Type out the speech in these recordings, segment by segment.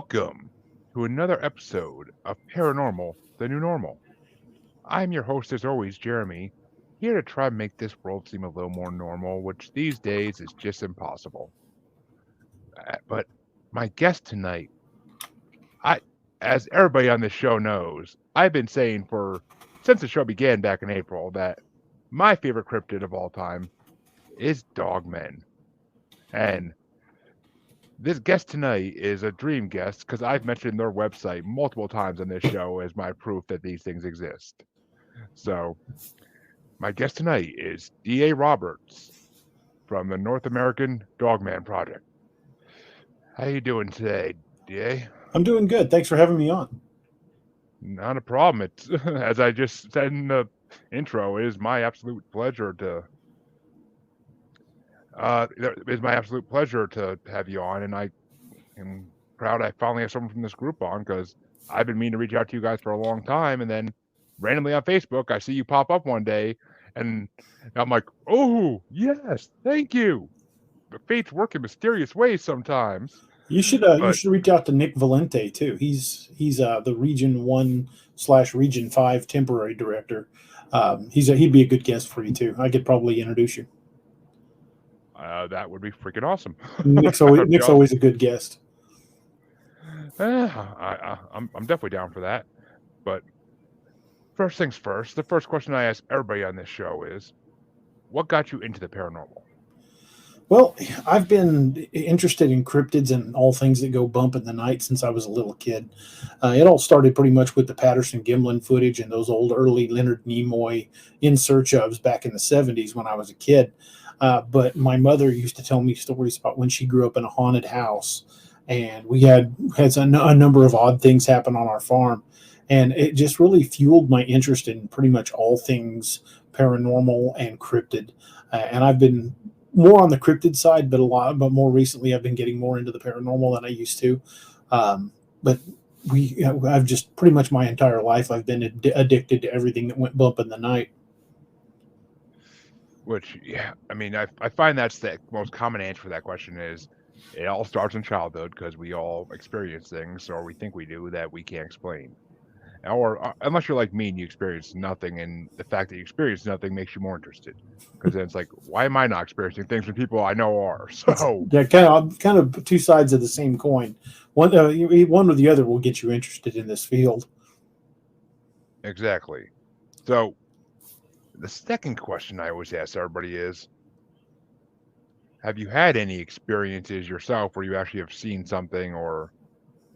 Welcome to another episode of Paranormal, the New Normal. I'm your host, as always, Jeremy, here to try and make this world seem a little more normal, which these days is just impossible. But my guest tonight, I, as everybody on this show knows, I've been saying since the show began back in April that my favorite cryptid of all time is Dogmen. And this guest tonight is a dream guest because I've mentioned their website multiple times on this show as my proof that these things exist. So, my guest tonight is D.A. Roberts from the North American Dogman Project. How you doing today, D.A.? I'm doing good. Thanks for having me on. Not a problem. It's as I just said in the intro, it is my absolute pleasure to have you on, and I am proud I finally have someone from this group on because I've been meaning to reach out to you guys for a long time, and then randomly on Facebook I see you pop up one day, and I'm like, oh yes, thank you. The fates work in mysterious ways sometimes. You should reach out to Nick Valente too. He's the Region 1/Region 5 temporary director. He'd be a good guest for you too. I could probably introduce you. That would be freaking awesome. Nick's always a good guest. I'm definitely down for that. But first things first, the first question I ask everybody on this show is, what got you into the paranormal? Well, I've been interested in cryptids and all things that go bump in the night since I was a little kid. It all started pretty much with the Patterson-Gimlin footage and those old early Leonard Nimoy In Search ofs back in the 70s when I was a kid. But my mother used to tell me stories about when she grew up in a haunted house, and we had a number of odd things happen on our farm, and it just really fueled my interest in pretty much all things paranormal and cryptid. And I've been more on the cryptid side, but more recently I've been getting more into the paranormal than I used to. But I've just pretty much my entire life I've been addicted to everything that went bump in the night. Which, yeah, I mean, I find that's the most common answer for that question is it all starts in childhood because we all experience things, or we think we do, that we can't explain. Or unless you're like me and you experience nothing, and the fact that you experience nothing makes you more interested. Because then it's like, why am I not experiencing things when people I know are? So yeah, kind of two sides of the same coin. One or the other will get you interested in this field. Exactly. So the second question I always ask everybody is, have you had any experiences yourself where you actually have seen something, and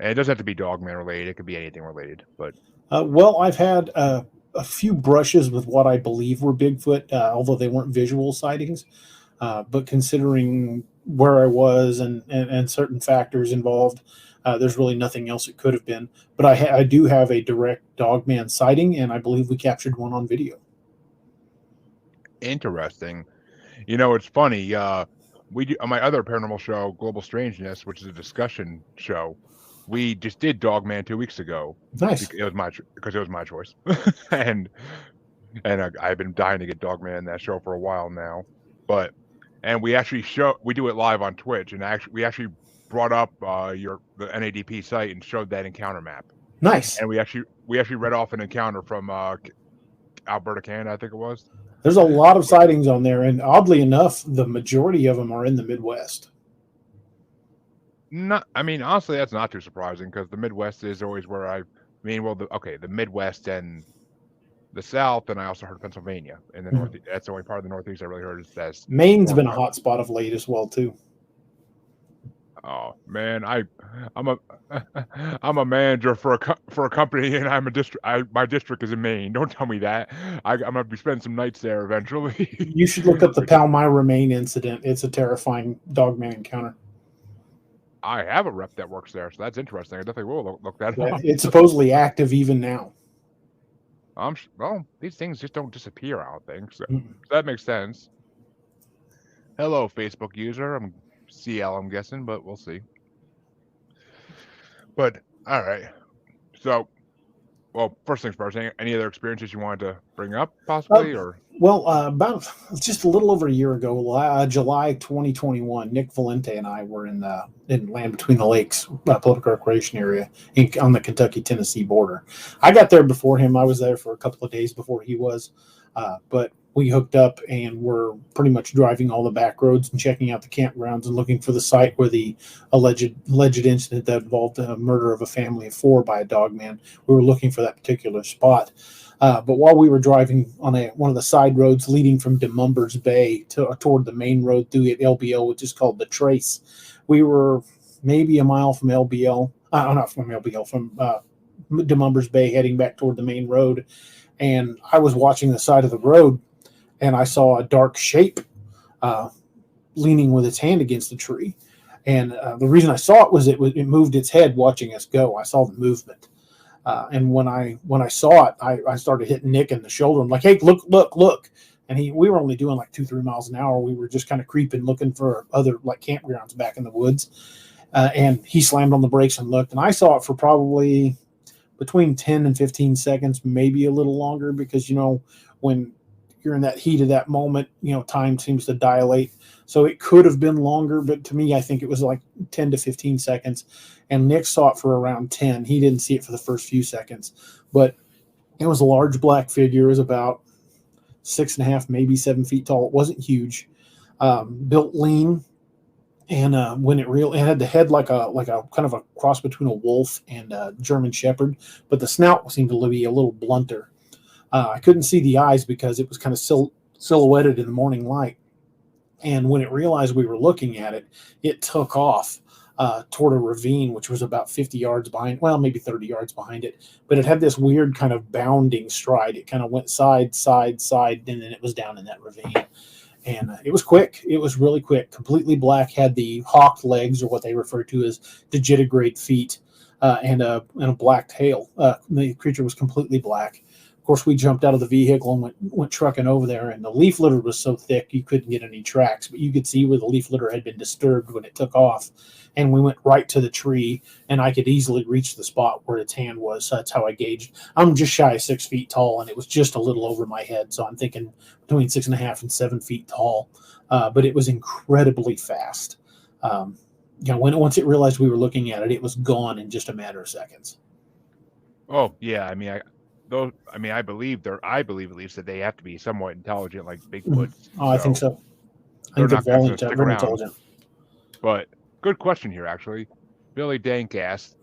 it doesn't have to be Dogman related, it could be anything related, but well, I've had a few brushes with what I believe were Bigfoot, although they weren't visual sightings. But considering where I was and certain factors involved, there's really nothing else it could have been. But I do have a direct Dogman sighting, and I believe we captured one on video. interesting. You know, it's funny. We do on my other paranormal show, Global Strangeness, which is a discussion show. We just did Dogman 2 weeks ago. Nice. It was my choice, and I've been dying to get Dogman in that show for a while now. And we do it live on Twitch, and we actually brought up the NADP site and showed that encounter map. Nice. And we actually read off an encounter from Alberta, Canada, I think it was. There's a lot of sightings on there, and oddly enough, the majority of them are in the Midwest. Honestly, that's not too surprising because the Midwest is always where the Midwest and the South, and I also heard Pennsylvania and the Northeast. That's the only part of the Northeast I really heard is that. Maine's been a hot spot of late as well too. Oh man, I'm a manager for a company, and I'm a district. My district is in Maine. Don't tell me that. I'm gonna be spending some nights there eventually. You should look up the Palmyra, Maine incident. It's a terrifying Dogman encounter. I have a rep that works there, so that's interesting. I definitely will look that up. It's supposedly active even now. Well, these things just don't disappear, I don't think. So that makes sense. Hello, Facebook user. I'm CL, I'm guessing, but we'll see. But all right. So well, first things first. Any other experiences you wanted to bring up, Uh, possibly, or about just a little over a year ago, July 2021, Nick Valente and I were in Land Between the Lakes, political recreation area on the Kentucky-Tennessee border. I got there before him. I was there for a couple of days before he was, but we hooked up and were pretty much driving all the back roads and checking out the campgrounds and looking for the site where the alleged incident that involved the murder of a family of 4 by a dog man. We were looking for that particular spot. But while we were driving on one of the side roads leading from DeMumbers Bay toward the main road through LBL, which is called the Trace, we were maybe a mile from LBL. Not from LBL, from DeMumbers Bay, heading back toward the main road. And I was watching the side of the road, and I saw a dark shape leaning with its hand against the tree. And the reason I saw it was it moved its head watching us go. I saw the movement. And when I saw it, I started hitting Nick in the shoulder. I'm like, "Hey, look!" And we were only doing like 2-3 miles an hour. We were just kind of creeping, looking for other like campgrounds back in the woods. And he slammed on the brakes and looked. And I saw it for probably between 10 and 15 seconds, maybe a little longer, because when you're in that heat of that moment, time seems to dilate. So it could have been longer, but to me, I think it was like 10 to 15 seconds. And Nick saw it for around 10. He didn't see it for the first few seconds, but it was a large black figure. It was about 6.5, maybe 7 feet tall. It wasn't huge, built lean. And it had the head like a kind of a cross between a wolf and a German Shepherd, but the snout seemed to be a little blunter. I couldn't see the eyes because it was kind of silhouetted in the morning light. And when it realized we were looking at it, it took off toward a ravine, which was about 50 yards behind, well, maybe 30 yards behind it. But it had this weird kind of bounding stride. It kind of went side, and then it was down in that ravine. And it was quick. It was really quick. Completely black, had the hawk legs, or what they refer to as digitigrade feet, and a black tail. The creature was completely black. Of course, we jumped out of the vehicle and went trucking over there, and the leaf litter was so thick you couldn't get any tracks, but you could see where the leaf litter had been disturbed when it took off. And we went right to the tree, and I could easily reach the spot where its hand was. So that's how I gauged. I'm just shy of 6 feet tall, and it was just a little over my head. So I'm thinking between 6.5 and 7 feet tall. But it was incredibly fast. Once it realized we were looking at it, it was gone in just a matter of seconds. Oh yeah, I believe at least that they have to be somewhat intelligent, like Bigfoot. Oh, I think so. I think they're very intelligent. But good question here, actually. Billy Dank asked,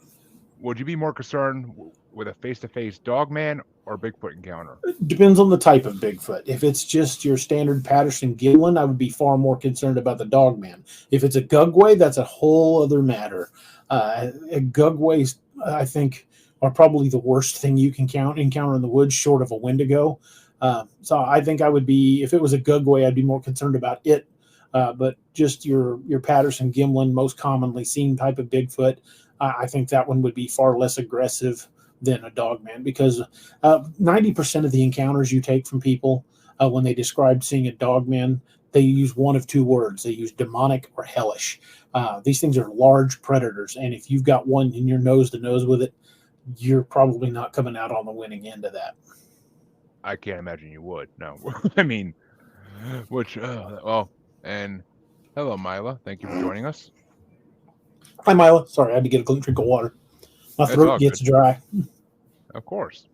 would you be more concerned with a face-to-face dogman or Bigfoot encounter? It depends on the type of Bigfoot. If it's just your standard Patterson Gimlin, I would be far more concerned about the dogman. If it's a Gugway, that's a whole other matter. Gugways, I think, are probably the worst thing you can encounter in the woods, short of a Wendigo. So I think I would be, if it was a Gugway, I'd be more concerned about it. But just your Patterson Gimlin, most commonly seen type of Bigfoot, I think that one would be far less aggressive than a dogman, because 90% of the encounters you take from people when they describe seeing a dogman, they use one of two words. They use demonic or hellish. These things are large predators, and if you've got one in your nose to nose with it, you're probably not coming out on the winning end of that. I can't imagine you would. No. And hello, Mila. Thank you for joining us. Hi, Mila. Sorry, I had to get a clean drink of water. My throat gets dry. Of course.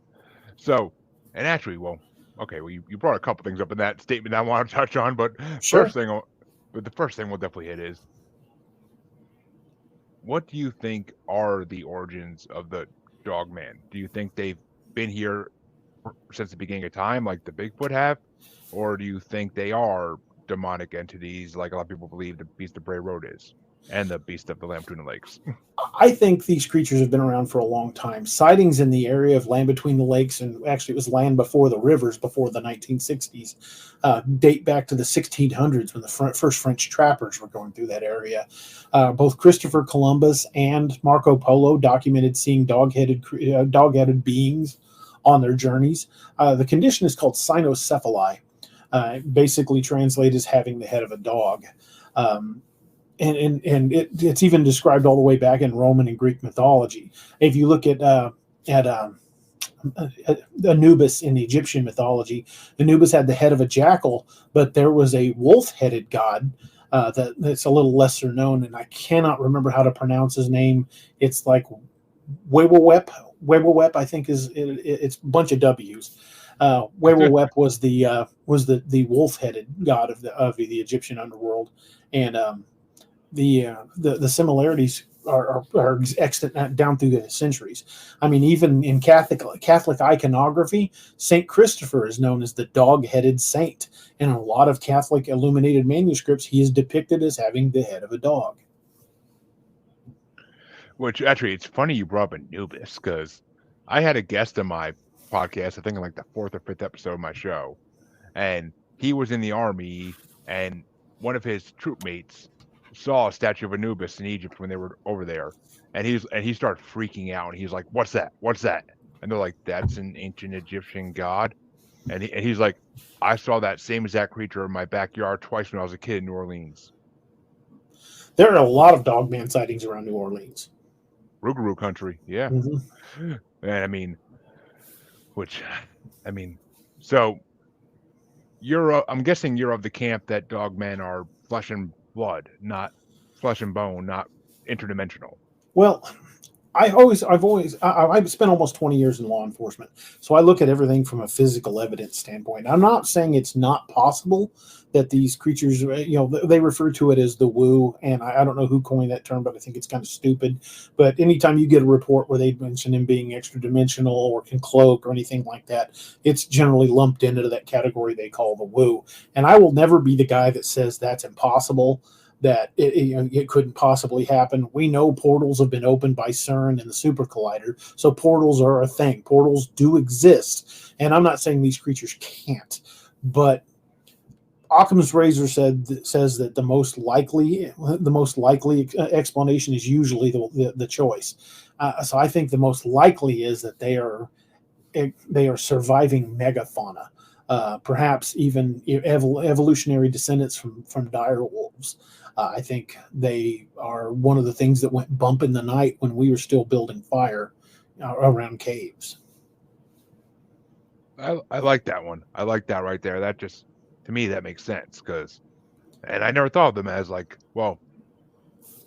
So, and actually, you brought a couple things up in that statement I want to touch on, but sure. the first thing we'll definitely hit is, what do you think are the origins of the dogman? Do you think they've been here since the beginning of time, like the Bigfoot have, or do you think they are demonic entities, like a lot of people believe the beast of Bray Road is, and the beast of the Land Between the Lakes? I think these creatures have been around for a long time. Sightings in the area of Land Between the Lakes, and actually it was land before the rivers, before the 1960s, date back to the 1600s when the first French trappers were going through that area. Both Christopher Columbus and Marco Polo documented seeing dog-headed beings on their journeys. The condition is called cynocephaly. Basically translated as having the head of a dog. And it's even described all the way back in Roman and Greek mythology. If you look at Anubis in the Egyptian mythology. Anubis had the head of a jackal, but there was a wolf-headed god that's a little lesser known, and I cannot remember how to pronounce his name. It's like Wewewep. Wewewep, I think it's a bunch of W's. Wewewep was the wolf-headed god of the Egyptian underworld, and the similarities are extant down through the centuries. I mean, even in Catholic iconography, Saint Christopher is known as the dog-headed saint. In a lot of Catholic illuminated manuscripts, he is depicted as having the head of a dog. Which actually, it's funny you brought up Anubis because I had a guest on my podcast, I think in like the 4th or 5th episode of my show, and he was in the army, and one of his troop mates saw a statue of Anubis in Egypt when they were over there, and he started freaking out, and he's like, "What's that? What's that?" And they're like, "That's an ancient Egyptian god," and he's like, "I saw that same exact creature in my backyard twice when I was a kid in New Orleans." There are a lot of Dogman sightings around New Orleans. Rougarou country, yeah. Mm-hmm. And so I'm guessing you're of the camp that dogmen are flesh and blood, not flesh and bone, not interdimensional. Well, I've spent almost 20 years in law enforcement, so I look at everything from a physical evidence standpoint. I'm not saying it's not possible that these creatures, they refer to it as the woo, and I don't know who coined that term, but I think it's kind of stupid. But anytime you get a report where they mention him being extra dimensional or can cloak or anything like that, it's generally lumped into that category they call the woo. And I will never be the guy that says that's impossible, that it couldn't possibly happen. We know portals have been opened by CERN and the Super Collider, so portals are a thing. Portals do exist, and I'm not saying these creatures can't, but Occam's razor says that the most likely explanation is usually the choice. So I think the most likely is that they are surviving megafauna, perhaps even evolutionary descendants from dire wolves. I think they are one of the things that went bump in the night when we were still building fire around caves. I like that one. I like that right there. That just, to me, that makes sense and I never thought of them as like, well,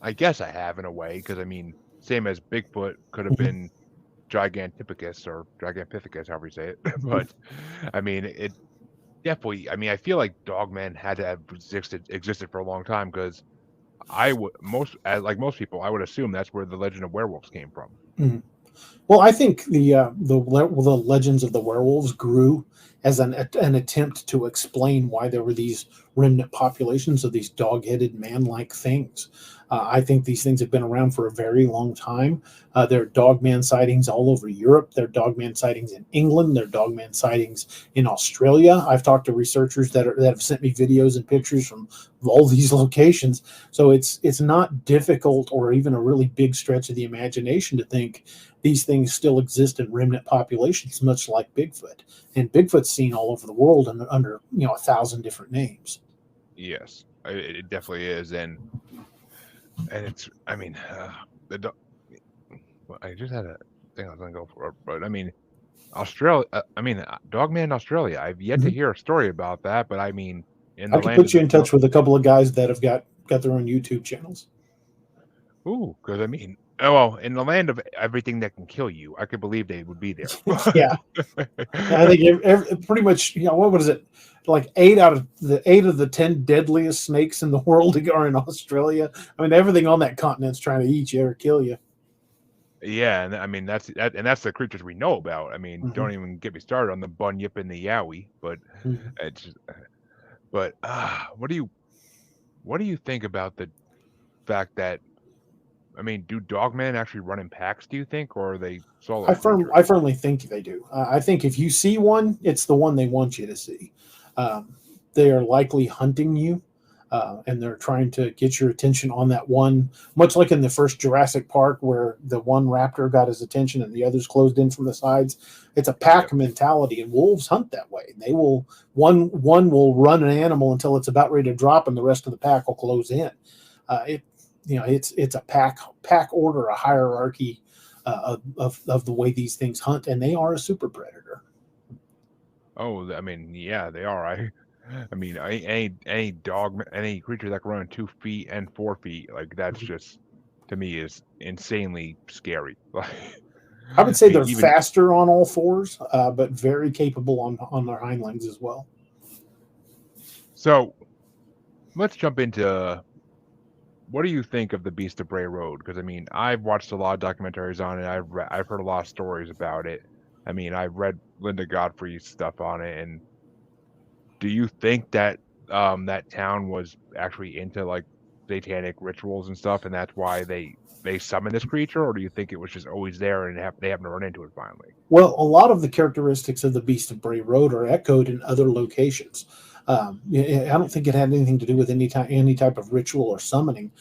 I guess I have in a way, because I mean, same as Bigfoot could have been Gigantopithecus or Gigantopithecus, however you say it. But I mean, it definitely, I mean, I feel like dogmen had to have existed for a long time, because like most people, I would assume that's where the legend of werewolves came from. Mm-hmm. Well, I think the legends of the werewolves grew as an attempt to explain why there were these remnant populations of these dog-headed man-like things. I think these things have been around for a very long time. There are dogman sightings all over Europe. There are dogman sightings in England. There are dogman sightings in Australia. I've talked to researchers that have sent me videos and pictures from all these locations. So it's not difficult or even a really big stretch of the imagination to think these things still exist in remnant populations, much like Bigfoot. And Bigfoot's seen all over the world under 1,000 different names. Yes, it definitely is, and it's, I mean, I just had a thing I was going to go for, but I mean, Australia. Dogman in Australia. I've yet to hear a story about that, but I mean, I can put you in touch with a couple of guys that have got their own YouTube channels. Ooh, because I mean, well, in the land of everything that can kill you, I could believe they would be there. Yeah, I think pretty much. What was it? Like 8 out of the 10 deadliest snakes in the world are in Australia. I mean, everything on that continent's trying to eat you or kill you. Yeah, and I mean that's the creatures we know about. I mean, don't even get me started on the bunyip and the yowie. But it's just, but what do you think about the fact that, I mean, do dogmen actually run in packs, do you think, or are they solo? I firmly think they do. I think if you see one, it's the one they want you to see. They are likely hunting you, and they're trying to get your attention on that one, much like in the first Jurassic Park where the one raptor got his attention and the others closed in from the sides. It's a pack mentality, and wolves hunt that way. They will one will run an animal until it's about ready to drop, and the rest of the pack will close in. It's a pack order, a hierarchy of the way these things hunt, and they are a super predator. Oh, I mean, yeah, they are. I mean, any dog, any creature that can run 2 feet and 4 feet, like that's just to me is insanely scary. Like, I would I say mean, they're even faster on all fours, but very capable on their hind legs as well. so, let's jump into what do you think of the Beast of Bray Road? Because I mean, I've watched a lot of documentaries on it. I've heard a lot of stories about it. I mean, I've read Linda Godfrey's stuff on it, and do you think that that town was actually into like satanic rituals and stuff, and that's why they summoned this creature, or do you think it was just always there and they happen to run into it finally? Well, a lot of the characteristics of the Beast of Bray Road are echoed in other locations. I don't think it had anything to do with any type of ritual or summoning.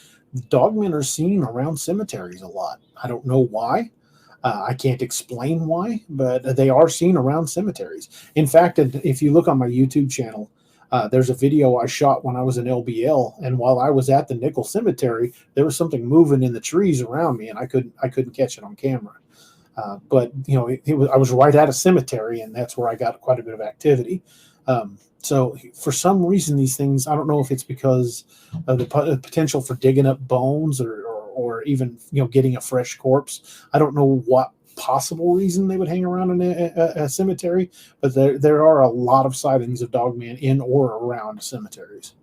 Dogmen are seen around cemeteries a lot. I don't know why. I can't explain why, but they are seen around cemeteries. In fact, if you look on my YouTube channel, there's a video I shot when I was in LBL, and while I was at the Nickel Cemetery, there was something moving in the trees around me, and I couldn't catch it on camera. But I was right at a cemetery, and that's where I got quite a bit of activity. So for some reason, these things, I don't know if it's because of the potential for digging up bones or even getting a fresh corpse. I don't know what possible reason they would hang around in a cemetery, but there are a lot of sightings of Dogman in or around cemeteries.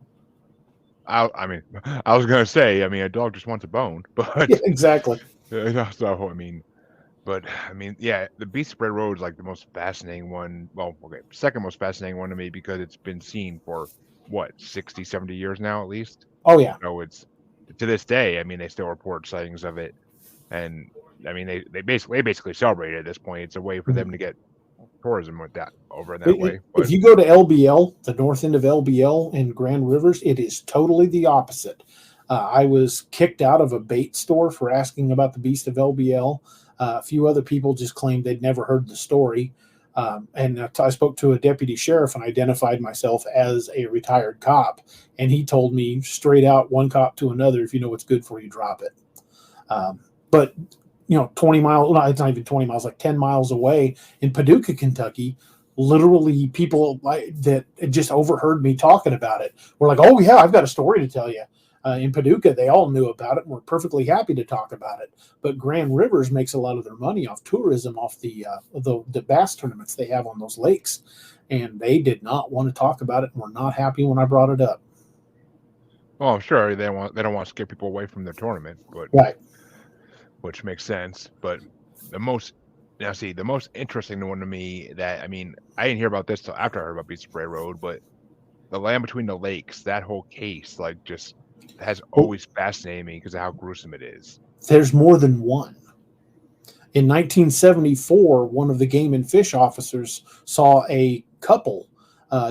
I mean, I was gonna say, I mean, a dog just wants a bone, but Yeah, exactly. so I mean, but I mean, yeah, the Beast of Bray Road is like the most fascinating one. Well, okay, second most fascinating one to me because it's been seen for what 60, 70 years now at least. Oh yeah. So it's to this day. I mean, they still report sightings of it, and I mean, they basically celebrate it at this point. It's a way for them to get tourism with that over in that way. If But you go to LBL, the north end of LBL in Grand Rivers, it is totally the opposite. I was kicked out of a bait store for asking about the Beast of LBL. A few other people just claimed they'd never heard the story. And I spoke to a deputy sheriff and identified myself as a retired cop. And he told me straight out, one cop to another, if you know what's good for you, drop it. But 20 miles, no, it's not even 20 miles, like 10 miles away in Paducah, Kentucky, literally people that just overheard me talking about it were like, oh yeah, I've got a story to tell you. In Paducah, they all knew about it and were perfectly happy to talk about it. But Grand Rivers makes a lot of their money off tourism, off the bass tournaments they have on those lakes. And they did not want to talk about it and were not happy when I brought it up. well, sure, they don't want to scare people away from their tournament, but Right. which makes sense. But the most the most interesting one to me that I mean, I didn't hear about this till after I heard about Beast of Bray Road, but the land between the lakes, that whole case, like just has Well, always fascinated me because of how gruesome it is. there's more than one. In 1974, one of the game and fish officers saw a couple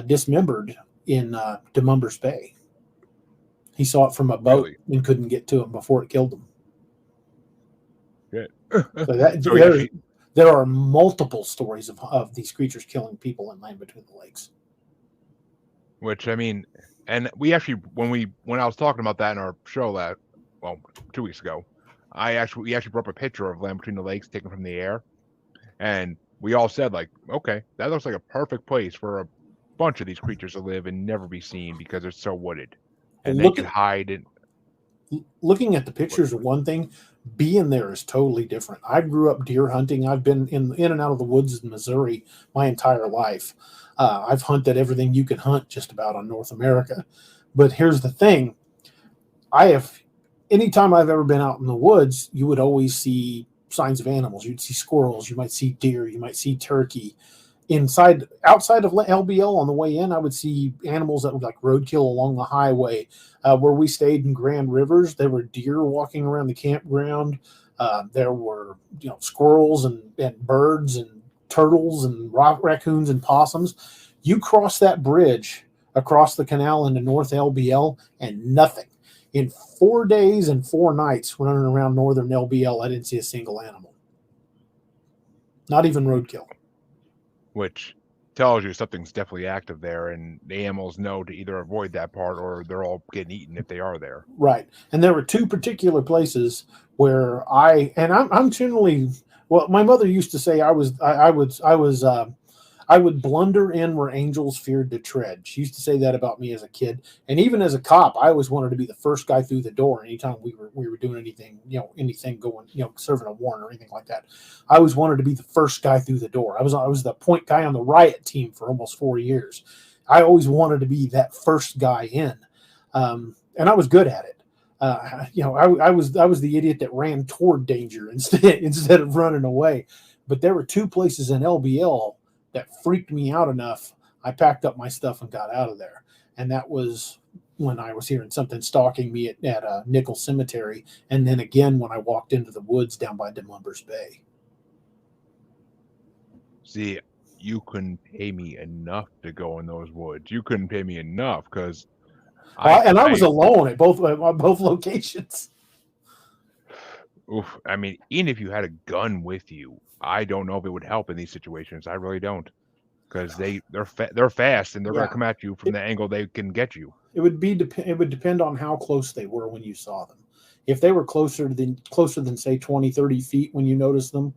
dismembered in Demumbers Bay. He saw it from a boat Really? and couldn't get to them before it killed them. Good. So there are multiple stories of these creatures killing people in Land Between the Lakes. Which I mean, and we actually when I was talking about that in our show 2 weeks ago, we actually brought up a picture of Land Between the Lakes taken from the air, and we all said like, okay, that looks like a perfect place for a bunch of these creatures to live and never be seen because it's so wooded, and they could hide in. Looking at the pictures are one thing. Being there is totally different. I grew up deer hunting. I've been in and out of the woods in Missouri my entire life. I've hunted everything you can hunt just about on North America. But here's the thing. Anytime I've ever been out in the woods, you would always see signs of animals. You'd see squirrels. You might see deer. You might see turkey. Outside of LBL on the way in, I would see animals that would like roadkill along the highway. Where we stayed in Grand Rivers, there were deer walking around the campground. There were squirrels and birds and turtles and raccoons and possums. You cross that bridge across the canal into North LBL and nothing. In 4 days and 4 nights running around northern LBL, I didn't see a single animal. Not even roadkill. Which tells you something's definitely active there, and the animals know to either avoid that part or they're all getting eaten if they are there. Right. And there were two particular places where I'm generally, well, my mother used to say I would blunder in where angels feared to tread. She used to say that about me as a kid, and even as a cop, I always wanted to be the first guy through the door. Anytime we were doing anything, anything going, serving a warrant or anything like that, I always wanted to be the first guy through the door. I was the point guy on the riot team for almost 4 years. I always wanted to be that first guy in, and I was good at it. I was the idiot that ran toward danger instead of running away. But there were two places in LBL that freaked me out enough. I packed up my stuff and got out of there. And that was when I was hearing something stalking me at Nickel Cemetery. And then again, when I walked into the woods down by Demlumbers Bay. See, you couldn't pay me enough to go in those woods. You couldn't pay me enough because I was alone at both locations. Oof, I mean, even if you had a gun with you, I don't know if it would help in these situations. I really don't, because they're fast and they're going to come at you from the angle they can get you. It would depend on how close they were when you saw them. If they were closer than say 20, 30 feet when you notice them,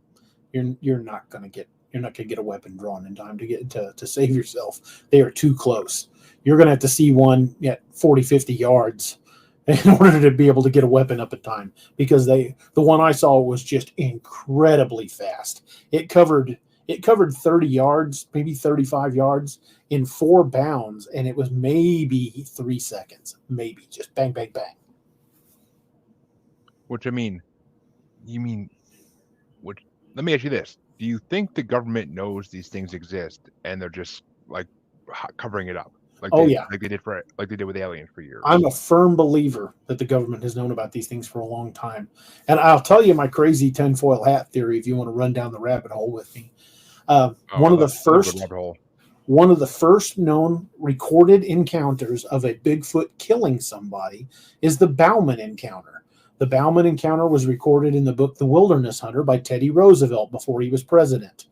you're not going to get a weapon drawn in time to save yourself. They are too close. You're going to have to see one at 40, 50 yards in order to be able to get a weapon up in time, because the one I saw was just incredibly fast. It covered 30 yards, maybe 35 yards in 4 bounds, and it was maybe 3 seconds, maybe just bang, bang, bang. Which, I mean, let me ask you this. Do you think the government knows these things exist and they're just like covering it up? Like they did with aliens for years. I'm a firm believer that the government has known about these things for a long time. And I'll tell you my crazy tinfoil hat theory if you want to run down the rabbit hole with me. One of the first known recorded encounters of a Bigfoot killing somebody is the Bauman encounter. The Bauman encounter was recorded in the book The Wilderness Hunter by Teddy Roosevelt before he was president.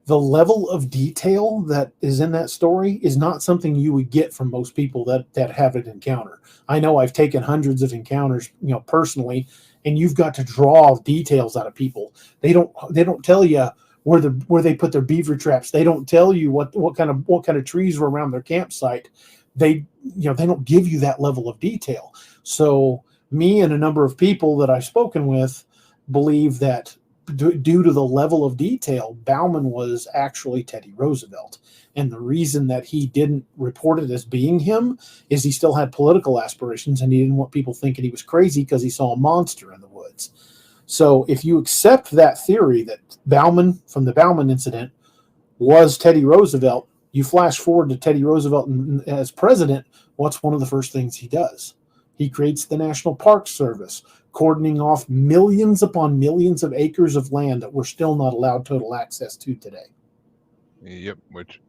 The level of detail that is in that story is not something you would get from most people that have an encounter. I know I've taken hundreds of encounters, personally, and you've got to draw details out of people. They don't tell you where they put their beaver traps. They don't tell you what kind of trees were around their campsite. They don't give you that level of detail. So me and a number of people that I've spoken with believe that due to the level of detail, Bauman was actually Teddy Roosevelt. And the reason that he didn't report it as being him is he still had political aspirations and he didn't want people thinking he was crazy because he saw a monster in the woods. So if you accept that theory that Bauman, from the Bauman incident, was Teddy Roosevelt, you flash forward to Teddy Roosevelt as president, what's one of the first things he does? He creates the National Park Service, cordoning off millions upon millions of acres of land that we're still not allowed total access to today. Yep, which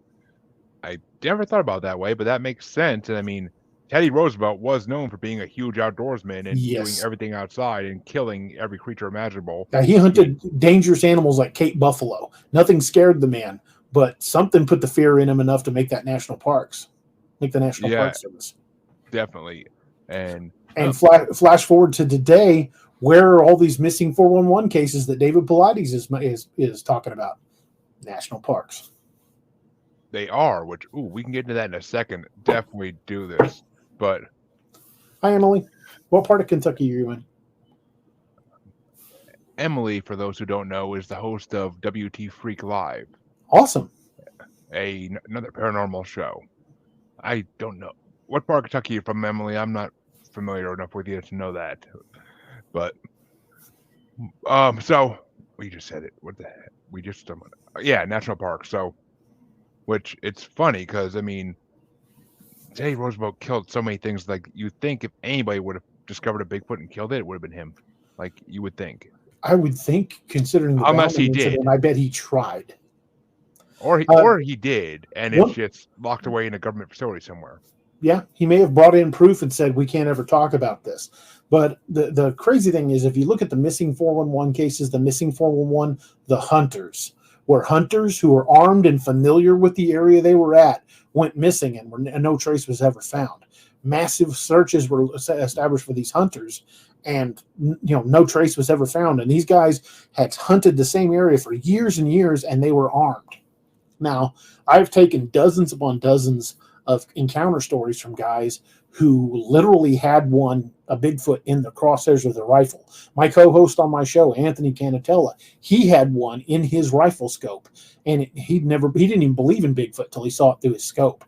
I never thought about that way, but that makes sense. And I mean, Teddy Roosevelt was known for being a huge outdoorsman and doing everything outside and killing every creature imaginable. Now, he hunted dangerous animals like Cape buffalo. Nothing scared the man, but something put the fear in him enough to make that national parks, make the National Park Service. Definitely. And flash forward to today, where are all these missing 411 cases that David Paulides is talking about? National parks. They are, which we can get into that in a second. Definitely do this. But hi, Emily. What part of Kentucky are you in? Emily, for those who don't know, is the host of WT Freak Live. Awesome. Another paranormal show. I don't know. What part of Kentucky are you from, Emily? I'm not familiar enough with you to know that. But so we just said it. What the heck? We just national park. So, which it's funny because I mean, Teddy Roosevelt killed so many things. Like you think if anybody would have discovered a Bigfoot and killed it, it would have been him. Like you would think. I would think, considering the unless he did, I bet he tried. Or he did, and it's just locked away in a government facility somewhere. Yeah, he may have brought in proof and said, we can't ever talk about this. But the crazy thing is, if you look at the missing 411 cases, the missing 411, the hunters where hunters who were armed and familiar with the area they were at went missing and no trace was ever found. Massive searches were established for these hunters, and no trace was ever found. And these guys had hunted the same area for years and years, and they were armed. Now, I've taken dozens upon dozens of encounter stories from guys who literally had a Bigfoot in the crosshairs of their rifle. My co-host on my show, Anthony Canatella, he had one in his rifle scope, and he didn't even believe in Bigfoot till he saw it through his scope.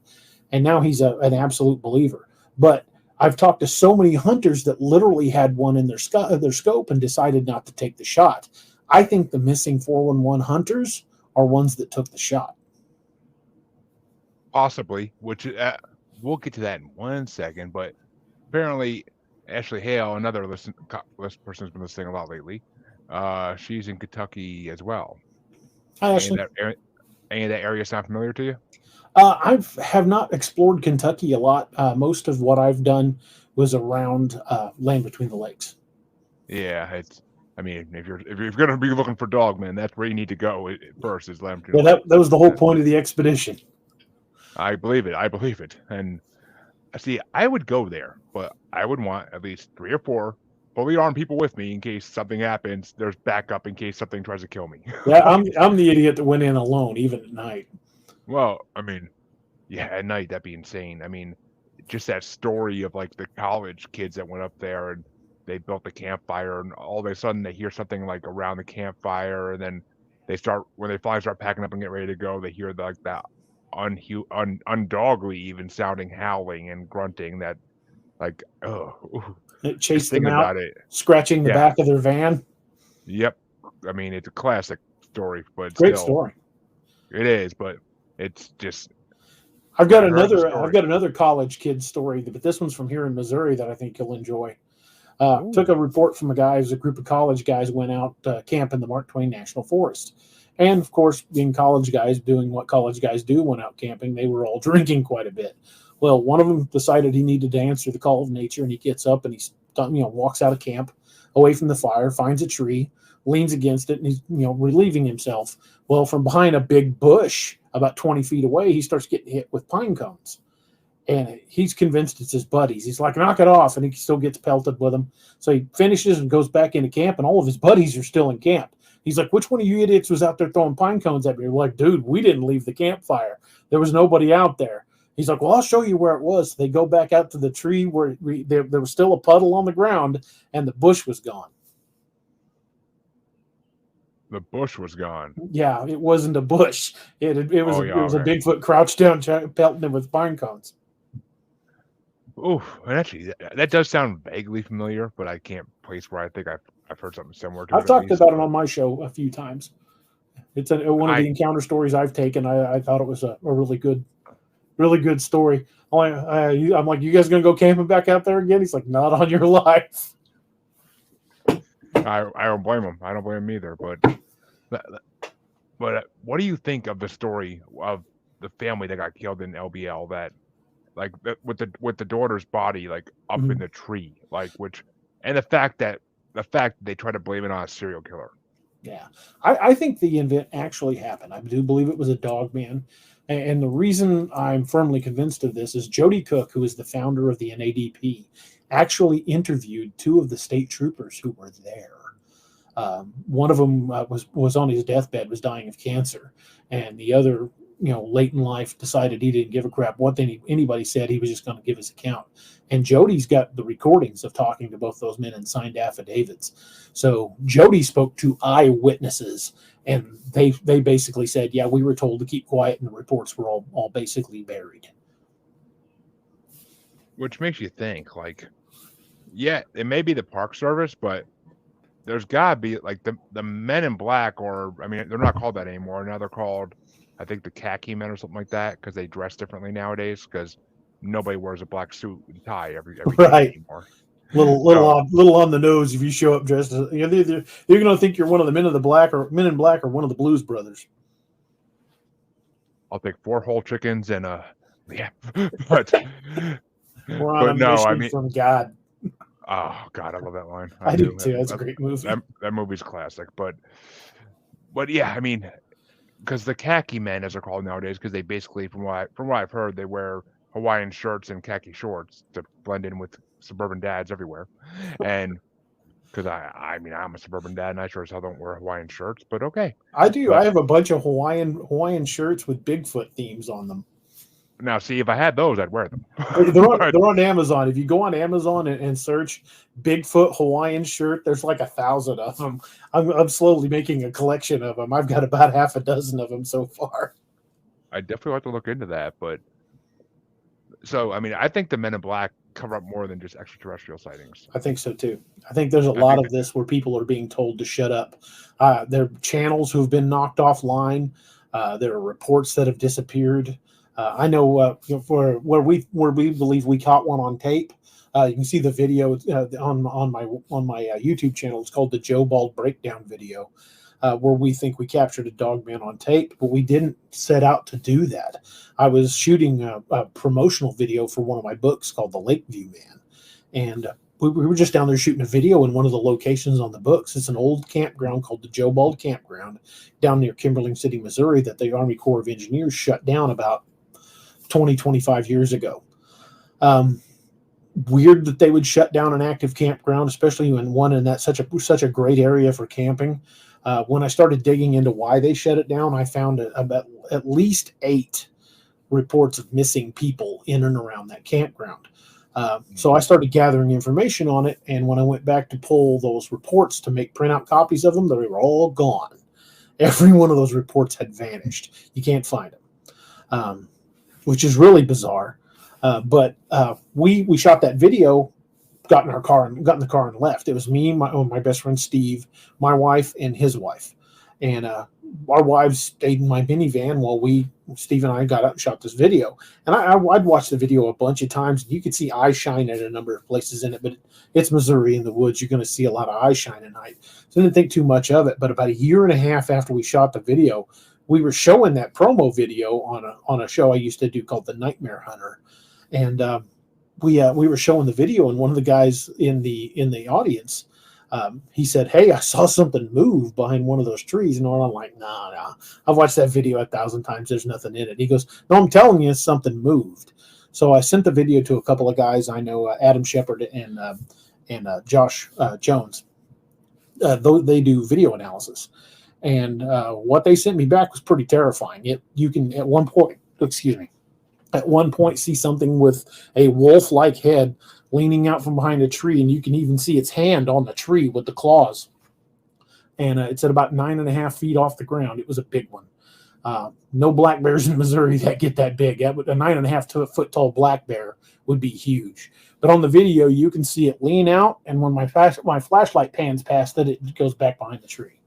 And now he's an absolute believer. But I've talked to so many hunters that literally had one in their scope and decided not to take the shot. I think the missing 411 hunters are ones that took the shot. Possibly, which we'll get to that in 1 second. But apparently, Ashley Hale, another person who's been listening a lot lately, she's in Kentucky as well. Hi, Ashley. Any of that area sound familiar to you? I have not explored Kentucky a lot. Most of what I've done was around Land Between the Lakes. Yeah, if you're going to be looking for Dogmen, that's where you need to go first. Is Land Between the Lakes. That was the whole point of the expedition. I believe it. And see, I would go there, but I would want at least 3 or 4 fully armed people with me in case something happens. There's backup in case something tries to kill me. Yeah, I'm the idiot that went in alone, even at night. Well, at night that'd be insane. Just that story of like the college kids that went up there and they built the campfire, and all of a sudden they hear something like around the campfire, and then when they finally start packing up and get ready to go, they hear that undogly even sounding howling and grunting that like it chased them out, scratching the back of their van. Yep. It's a classic story, but great story. It is, but it's just I've got another college kid story, but this one's from here in Missouri that I think you'll enjoy. Took a report from a guy. A group of college guys went out to camp in the Mark Twain National Forest. And, of course, being college guys, doing what college guys do when out camping, they were all drinking quite a bit. Well, one of them decided he needed to answer the call of nature, and he gets up and he walks out of camp, away from the fire, finds a tree, leans against it, and he's relieving himself. Well, from behind a big bush about 20 feet away, he starts getting hit with pine cones. And he's convinced it's his buddies. He's like, knock it off, and he still gets pelted with them. So he finishes and goes back into camp, and all of his buddies are still in camp. He's like, which one of you idiots was out there throwing pine cones at me? We're like, dude, we didn't leave the campfire. There was nobody out there. He's like, well, I'll show you where it was. So they go back out to the tree where there was still a puddle on the ground, and the bush was gone. The bush was gone. Yeah, it wasn't a bush. It was a Bigfoot crouched down, pelting him with pine cones. Oh, and actually, that does sound vaguely familiar, but I can't place where I think I've heard something similar to it. I've talked about it on my show a few times. It's one of the encounter stories I've taken. I thought it was a really good story. I'm like, you guys gonna go camping back out there again? He's like, not on your life. I don't blame him. I don't blame him either. But what do you think of the story of the family that got killed in LBL? That like with the daughter's body like up in the tree, and the fact that they try to blame it on a serial killer. Yeah, I think the event actually happened. I do believe it was a Dogman. And the reason I'm firmly convinced of this is Jody Cook, who is the founder of the NADP, actually interviewed 2 of the state troopers who were there. One of them was on his deathbed, was dying of cancer, and the other, late in life, decided he didn't give a crap what anybody said. He was just going to give his account. And Jody's got the recordings of talking to both those men and signed affidavits. So Jody spoke to eyewitnesses, and they basically said, yeah, we were told to keep quiet, and the reports were all basically buried. Which makes you think, yeah, it may be the Park Service, but there's got to be, the Men in Black, or, they're not called that anymore. Now they're called, I think, the Khaki Men or something like that, because they dress differently nowadays, because nobody wears a black suit and tie every right. day anymore. Little on the nose if you show up dressed as you're going to think you're one of the Men in Black or one of the Blues Brothers. I'll take 4 whole chickens and yeah, but we're on a mission from God. Oh God, I love that line. I do too. That's a great movie. That movie's classic, but yeah, because the khaki men, as they're called nowadays, because they basically, from what I've heard, they wear Hawaiian shirts and khaki shorts to blend in with suburban dads everywhere. And because I mean, I'm a suburban dad, and I sure as hell don't wear Hawaiian shirts, but okay. I do. But I have a bunch of Hawaiian shirts with Bigfoot themes on them. now, see, if I had those, I'd wear them. They're on Amazon. If you go on Amazon and search Bigfoot Hawaiian shirt, there's like 1,000 of them. I'm slowly making a collection of them. I've got about half a dozen of them so far. I definitely have to look into that. But so, I mean, I think the Men in Black cover up more than just extraterrestrial sightings. I think so too. I think there's a lot of this where people are being told to shut up. There are channels who have been knocked offline. There are reports that have disappeared. I know, for where we believe we caught one on tape. You can see the video on my YouTube channel. It's called the Joe Bald Breakdown video, where we think we captured a dogman on tape, but we didn't set out to do that. I was shooting a promotional video for one of my books called The Lakeview Man, and we were just down there shooting a video in one of the locations on the books. It's an old campground called the Joe Bald Campground down near Kimberling City, Missouri, that the Army Corps of Engineers shut down about 25 years ago. Weird that they would shut down an active campground, especially when one in that such a great area for camping. When I started digging into why they shut it down, I found about at least 8 reports of missing people in and around that campground. So I started gathering information on it, and when I went back to pull those reports to make printout copies of them, they were all gone. Every one of those reports had vanished. You can't find them, which is really bizarre. But we shot that video, got in the car and left. It was me, my best friend Steve, my wife, and his wife, and our wives stayed in my minivan while Steve and I got out and shot this video. And I'd watched the video a bunch of times, and you could see eye shine at a number of places in it. But it's Missouri in the woods; you're going to see a lot of eye shine at night. So I didn't think too much of it. But about 1.5 years after we shot the video, we were showing that promo video on a show I used to do called The Nightmare Hunter. And we were showing the video, and one of the guys in the audience, he said, "Hey, I saw something move behind one of those trees." And I'm like, "Nah, I've watched that video 1,000 times. There's nothing in it." He goes, "No, I'm telling you, something moved." So I sent the video to a couple of guys I know, Adam Shepard and Josh Jones. They do video analysis, and what they sent me back was pretty terrifying. You can at one point see something with a wolf-like head leaning out from behind a tree, and you can even see its hand on the tree with the claws. And it's at about 9.5 feet off the ground. It was a big one. No black bears in Missouri that get that big. A 9.5 foot tall black bear would be huge. But on the video, you can see it lean out, and when my flashlight pans past it, it goes back behind the tree.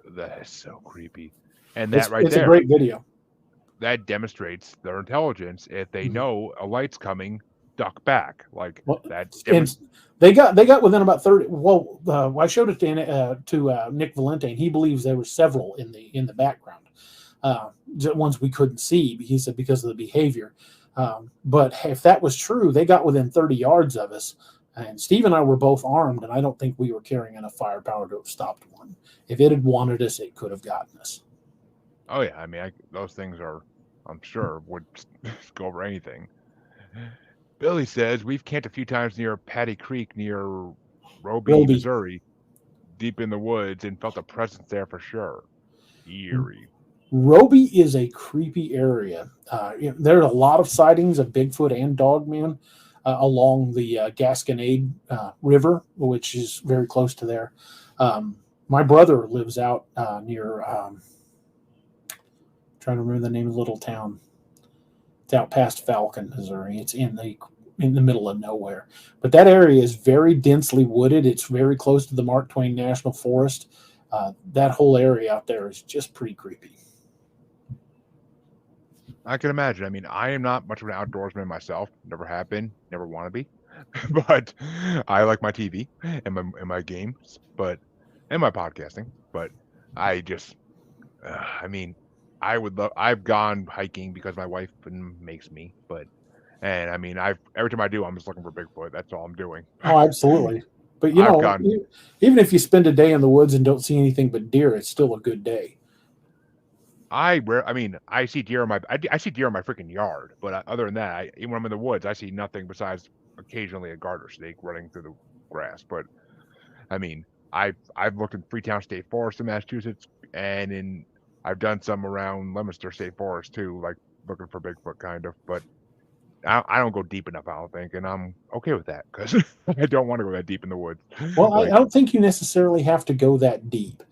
That is so creepy. And it's a great video. That demonstrates their intelligence. If they know a light's coming, duck back. And they got within about 30. Well, I showed it to Nick Valente, and he believes there were several in the background. Ones we couldn't see, he said, because of the behavior. But if that was true, they got within 30 yards of us. And Steve and I were both armed, and I don't think we were carrying enough firepower to have stopped one. If it had wanted us, it could have gotten us. Oh yeah, I mean, those things I'm sure, would go over anything. Billy says we've camped a few times near Patty Creek near Roby, Missouri, deep in the woods, and felt a presence there for sure. Eerie. Roby is a creepy area. There are a lot of sightings of Bigfoot and Dogman along the Gasconade River, which is very close to there. My brother lives out near. Trying to remember the name of the little town. It's out past Falcon, Missouri. It's in the middle of nowhere. But that area is very densely wooded. It's very close to the Mark Twain National Forest. That whole area out there is just pretty creepy. I can imagine. I mean, I am not much of an outdoorsman myself. Never have been. Never want to be. But I like my TV and my games, and my podcasting. But I just, I mean, I've gone hiking because my wife makes me, and I mean, every time I do, I'm just looking for Bigfoot. That's all I'm doing. Oh, absolutely. But even if you spend a day in the woods and don't see anything but deer, it's still a good day. I mean, I see deer in I see deer in my freaking yard, but other than that, even when I'm in the woods, I see nothing besides occasionally a garter snake running through the grass. But I mean, I've looked in Freetown State Forest in Massachusetts, and I've done some around Leominster State Forest too, like looking for Bigfoot kind of. But I don't go deep enough, I don't think, and I'm okay with that because I don't want to go that deep in the woods. Well, I Like, don't think you necessarily have to go that deep.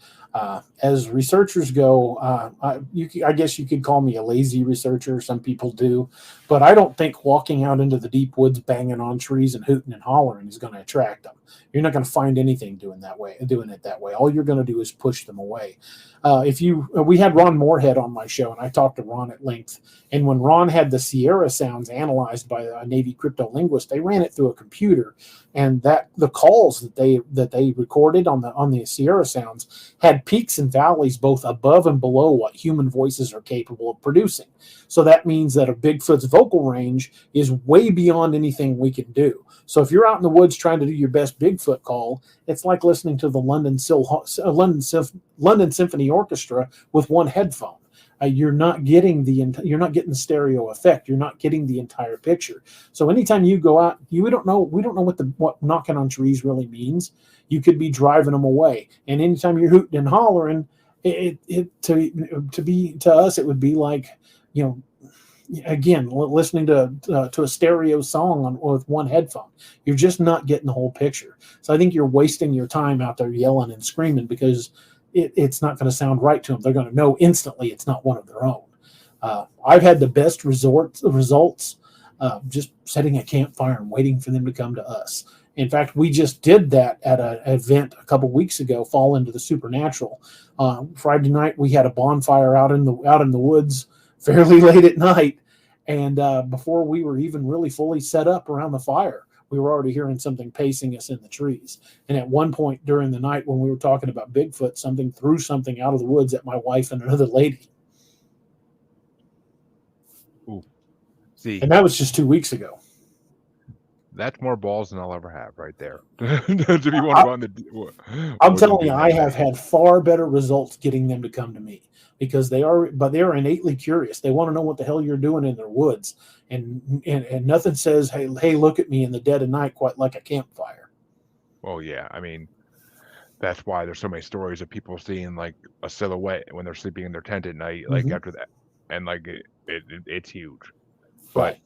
As researchers go, I guess you could call me a lazy researcher. Some people do, but I don't think walking out into the deep woods, banging on trees and hooting and hollering is going to attract them. You're not going to find anything doing it that way. All you're going to do is push them away. We had Ron Moorhead on my show, and I talked to Ron at length. And when Ron had the Sierra sounds analyzed by a Navy cryptolinguist, they ran it through a computer, and that the calls that they recorded on the Sierra sounds had peaks and valleys both above and below what human voices are capable of producing. So that means that a Bigfoot's vocal range is way beyond anything we can do. So if you're out in the woods trying to do your best Bigfoot call, it's like listening to the London Symphony Orchestra with one headphone. You're not getting the stereo effect. You're not getting the entire picture. So anytime you go out, we don't know what knocking on trees really means. You could be driving them away, and anytime you're hooting and hollering, to us it would be like, again, listening to a stereo song with one headphone. You're just not getting the whole picture. So I think you're wasting your time out there yelling and screaming because it's not going to sound right to them. They're going to know instantly it's not one of their own. I've had the best results just setting a campfire and waiting for them to come to us. In fact, we just did that at an event a couple weeks ago, Fall into the Supernatural. Friday night, we had a bonfire out in the woods fairly late at night, and before we were even really fully set up around the fire, we were already hearing something pacing us in the trees. And at one point during the night when we were talking about Bigfoot, something threw something out of the woods at my wife and another lady. ooh, see, And that was just 2 weeks ago. that's more balls than I'll ever have right there. If you want to go on I'm telling you, I have had far better results getting them to come to me because they are innately curious. They want to know what the hell you're doing in their woods, and nothing says, hey, look at me in the dead of night quite like a campfire. Well, yeah, I mean, that's why there's so many stories of people seeing like a silhouette when they're sleeping in their tent at night, like after that, and like it's huge. But Right.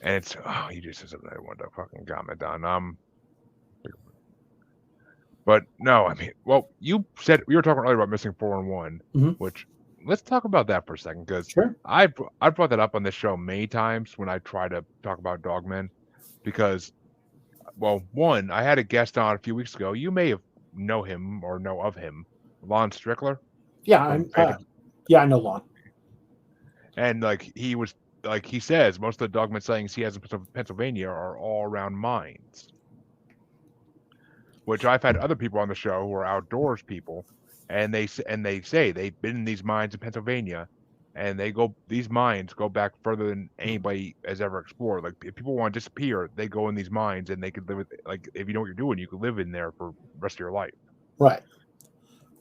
and it's you just said something I wanted to fucking comment on. But no, I mean, well, you said we were talking earlier about missing 411, which let's talk about that for a second because Sure. I brought that up on this show many times when I try to talk about Dogmen because, well, one, I had a guest on a few weeks ago. You may know him or know of him, Lon Strickler. Yeah, I know Lon. And like he says, most of the Dogman sightings he has in Pennsylvania are all around mines. Which I've had other people on the show who are outdoors people, and they say they've been in these mines in Pennsylvania, and these mines go back further than anybody has ever explored. Like if people want to disappear, they go in these mines and they could live like if you know what you're doing, you could live in there for the rest of your life. Right.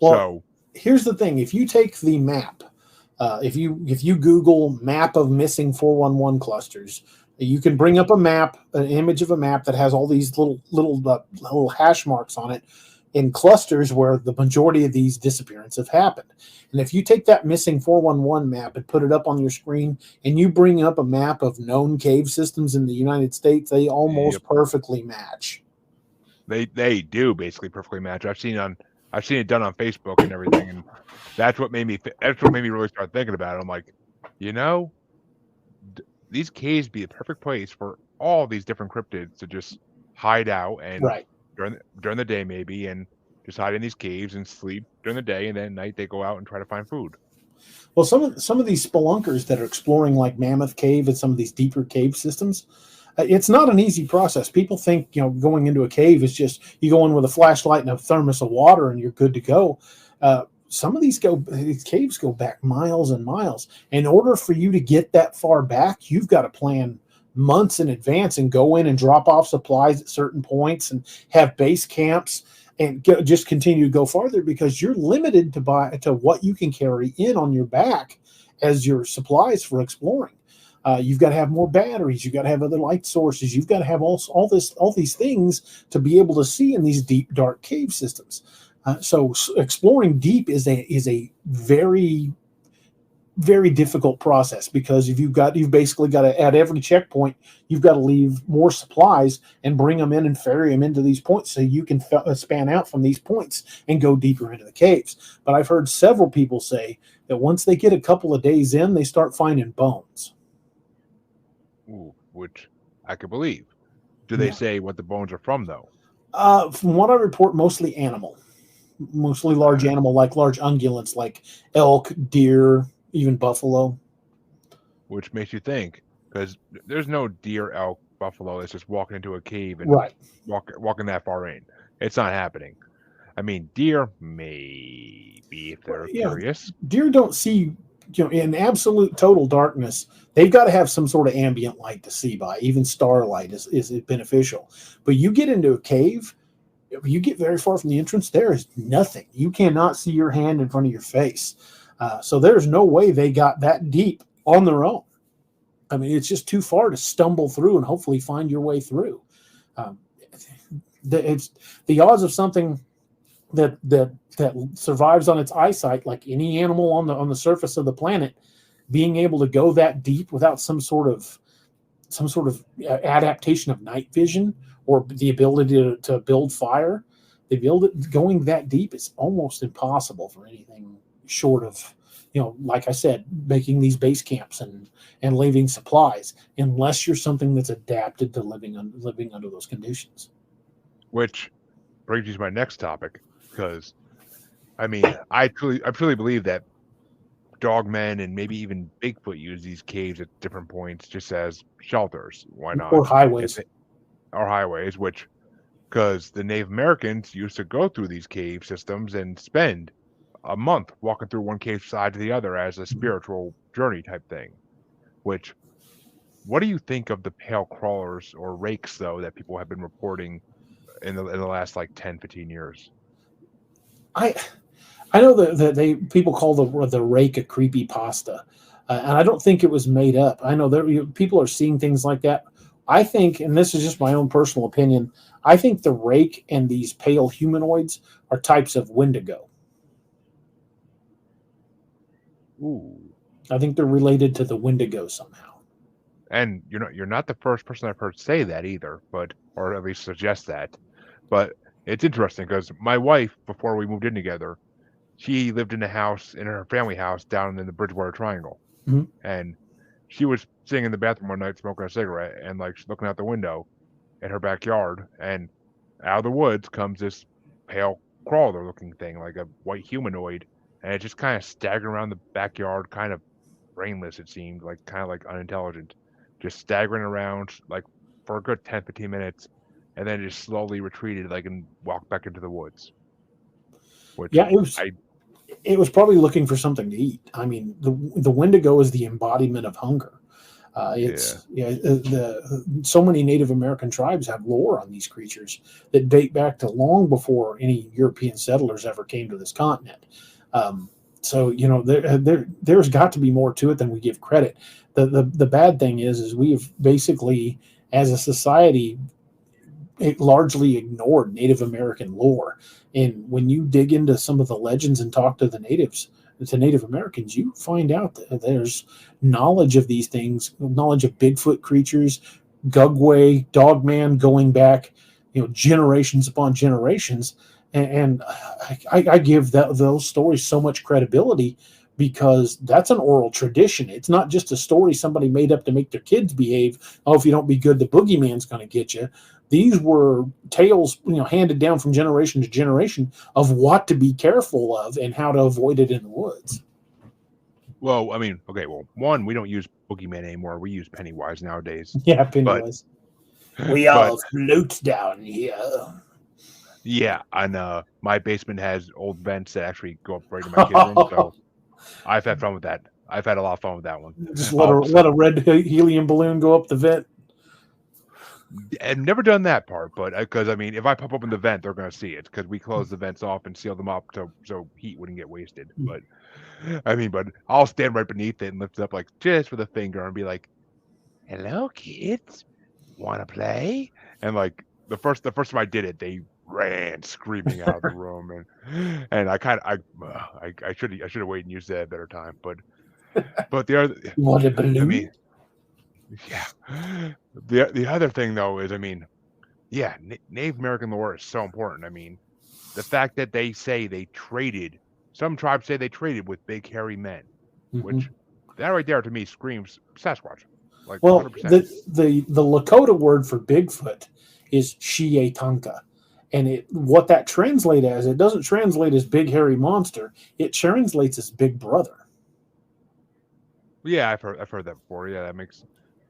Well, so here's the thing: if you take the map, if you Google map of missing 411 clusters, you can bring up an image of a map that has all these little hash marks on it in clusters where the majority of these disappearances have happened. And if you take that missing 411 map and put it up on your screen, and you bring up a map of known cave systems in the United States, they almost perfectly match. They do basically perfectly match. I've seen it done on Facebook and everything, and that's what made me really start thinking about it. I'm like, these caves be a perfect place for all these different cryptids to just hide out and during the day maybe, and just hide in these caves and sleep during the day, and then at night they go out and try to find food. Well, some of these spelunkers that are exploring like Mammoth Cave and some of these deeper cave systems, it's not an easy process. People think going into a cave is just you go in with a flashlight and a thermos of water and you're good to go. Some of these caves go back miles and miles. In order for you to get that far back, you've got to plan months in advance and go in and drop off supplies at certain points and have base camps. and just continue to go farther, because you're limited to what you can carry in on your back as your supplies for exploring. You've got to have more batteries. You've got to have other light sources. You've got to have all these things to be able to see in these deep, dark cave systems. So exploring deep is a very, very difficult process, because if you've basically got to, at every checkpoint, you've got to leave more supplies and bring them in and ferry them into these points, so you can span out from these points and go deeper into the caves. But I've heard several people say that once they get a couple of days in, they start finding bones. Ooh, which I could believe. Do they say what the bones are from, though? From what I report, mostly animal, mostly large animal, like large ungulates, like elk, deer, even buffalo. Which makes you think, because there's no deer, elk, buffalo that's just walking into a cave and walking that far in. It's not happening. I mean, deer, maybe, if they're curious. Deer don't see, in absolute total darkness. They've got to have some sort of ambient light to see by. Even starlight is beneficial. But you get into a cave, if you get very far from the entrance, there is nothing. You cannot see your hand in front of your face. So there's no way they got that deep on their own. I mean, it's just too far to stumble through and hopefully find your way through. It's the odds of something that survives on its eyesight, like any animal on the surface of the planet, being able to go that deep without some sort of adaptation of night vision or the ability to build fire. Going that deep is almost impossible for anything short of, like I said, making these base camps and leaving supplies, unless you're something that's adapted to living under those conditions. Which brings you to my next topic, because I mean, I truly believe that dogmen and maybe even Bigfoot use these caves at different points just as shelters. Why not? Or highways. Which, because the Native Americans used to go through these cave systems and spend a month walking through one cave side to the other as a spiritual journey type thing. Which, what do you think of the pale crawlers or rakes, though, that people have been reporting in the last like 10-15 years? I know that people call the rake a creepy pasta, and I don't think it was made up. I know that people are seeing things like that. I think, and this is just my own personal opinion, I think the rake and these pale humanoids are types of Wendigo. Ooh. I think they're related to the Wendigo somehow. And you're not the first person I've heard say that either, or at least suggest that. But it's interesting because my wife, before we moved in together, she lived in her family house down in the Bridgewater Triangle. Mm-hmm. And she was sitting in the bathroom one night smoking a cigarette and like looking out the window in her backyard, and out of the woods comes this pale crawler looking thing, like a white humanoid, and it just kind of staggered around the backyard, kind of brainless, it seemed, like kind of like unintelligent, just staggering around like for a good 10-15 minutes, and then just slowly retreated and walked back into the woods. Which it was probably looking for something to eat. I mean, the Wendigo is the embodiment of hunger. So many Native American tribes have lore on these creatures that date back to long before any European settlers ever came to this continent. So there's got to be more to it than we give credit. The bad thing is we've basically, as a society, largely ignored Native American lore. And when you dig into some of the legends and talk to Native Americans, you find out that there's knowledge of these things, knowledge of Bigfoot creatures, Gugway, Dogman, going back, generations upon generations. And I give those stories so much credibility, because that's an oral tradition. It's not just a story somebody made up to make their kids behave. Oh, if you don't be good, the boogeyman's going to get you. These were tales, handed down from generation to generation of what to be careful of and how to avoid it in the woods. Well, I mean, okay, one, we don't use boogeyman anymore. We use Pennywise nowadays. Yeah, Pennywise. We all float down here. Yeah, and my basement has old vents that actually go up right to my kids' room, so I've had fun with that. I've had a lot of fun with that one. Just let a red helium balloon go up the vent. I've never done that part, but because I mean, if I pop open the vent, they're gonna see it because we close the vents off and seal them up so heat wouldn't get wasted. But I mean, but I'll stand right beneath it and lift it up like just with a finger and be like, "Hello, kids, want to play?" And like the first time I did it, they ran screaming out of the room, and I should have waited and used that at a better time, but the other, What a I balloon! mean, yeah, the other thing though is, I mean, yeah, Native American lore is so important. I mean, the fact that they say they traded, some tribes say they traded with big hairy men, Hmm. which that right there to me screams Sasquatch, like Well, 100%. the Lakota word for Bigfoot is Shietanka. And what that translates as, it doesn't translate as big hairy monster. It translates as big brother. Yeah, I've heard that before. Yeah, I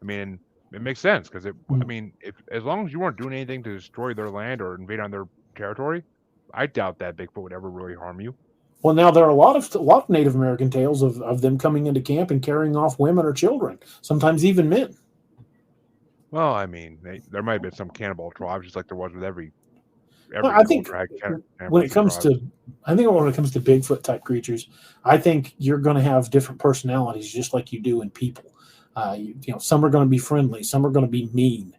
mean, it makes sense because I Mm. mean, if as long as you weren't doing anything to destroy their land or invade on their territory, I doubt that Bigfoot would ever really harm you. Well, now there are a lot of Native American tales of them coming into camp and carrying off women or children, sometimes even men. Well, I mean, there might have been some cannibal tribes, just like there was with Well, every I think culture had when it cannibalistic comes tribes. to, I think when it comes to Bigfoot type creatures, I think you're going to have different personalities, just like you do in people. Some are going to be friendly, some are going to be mean,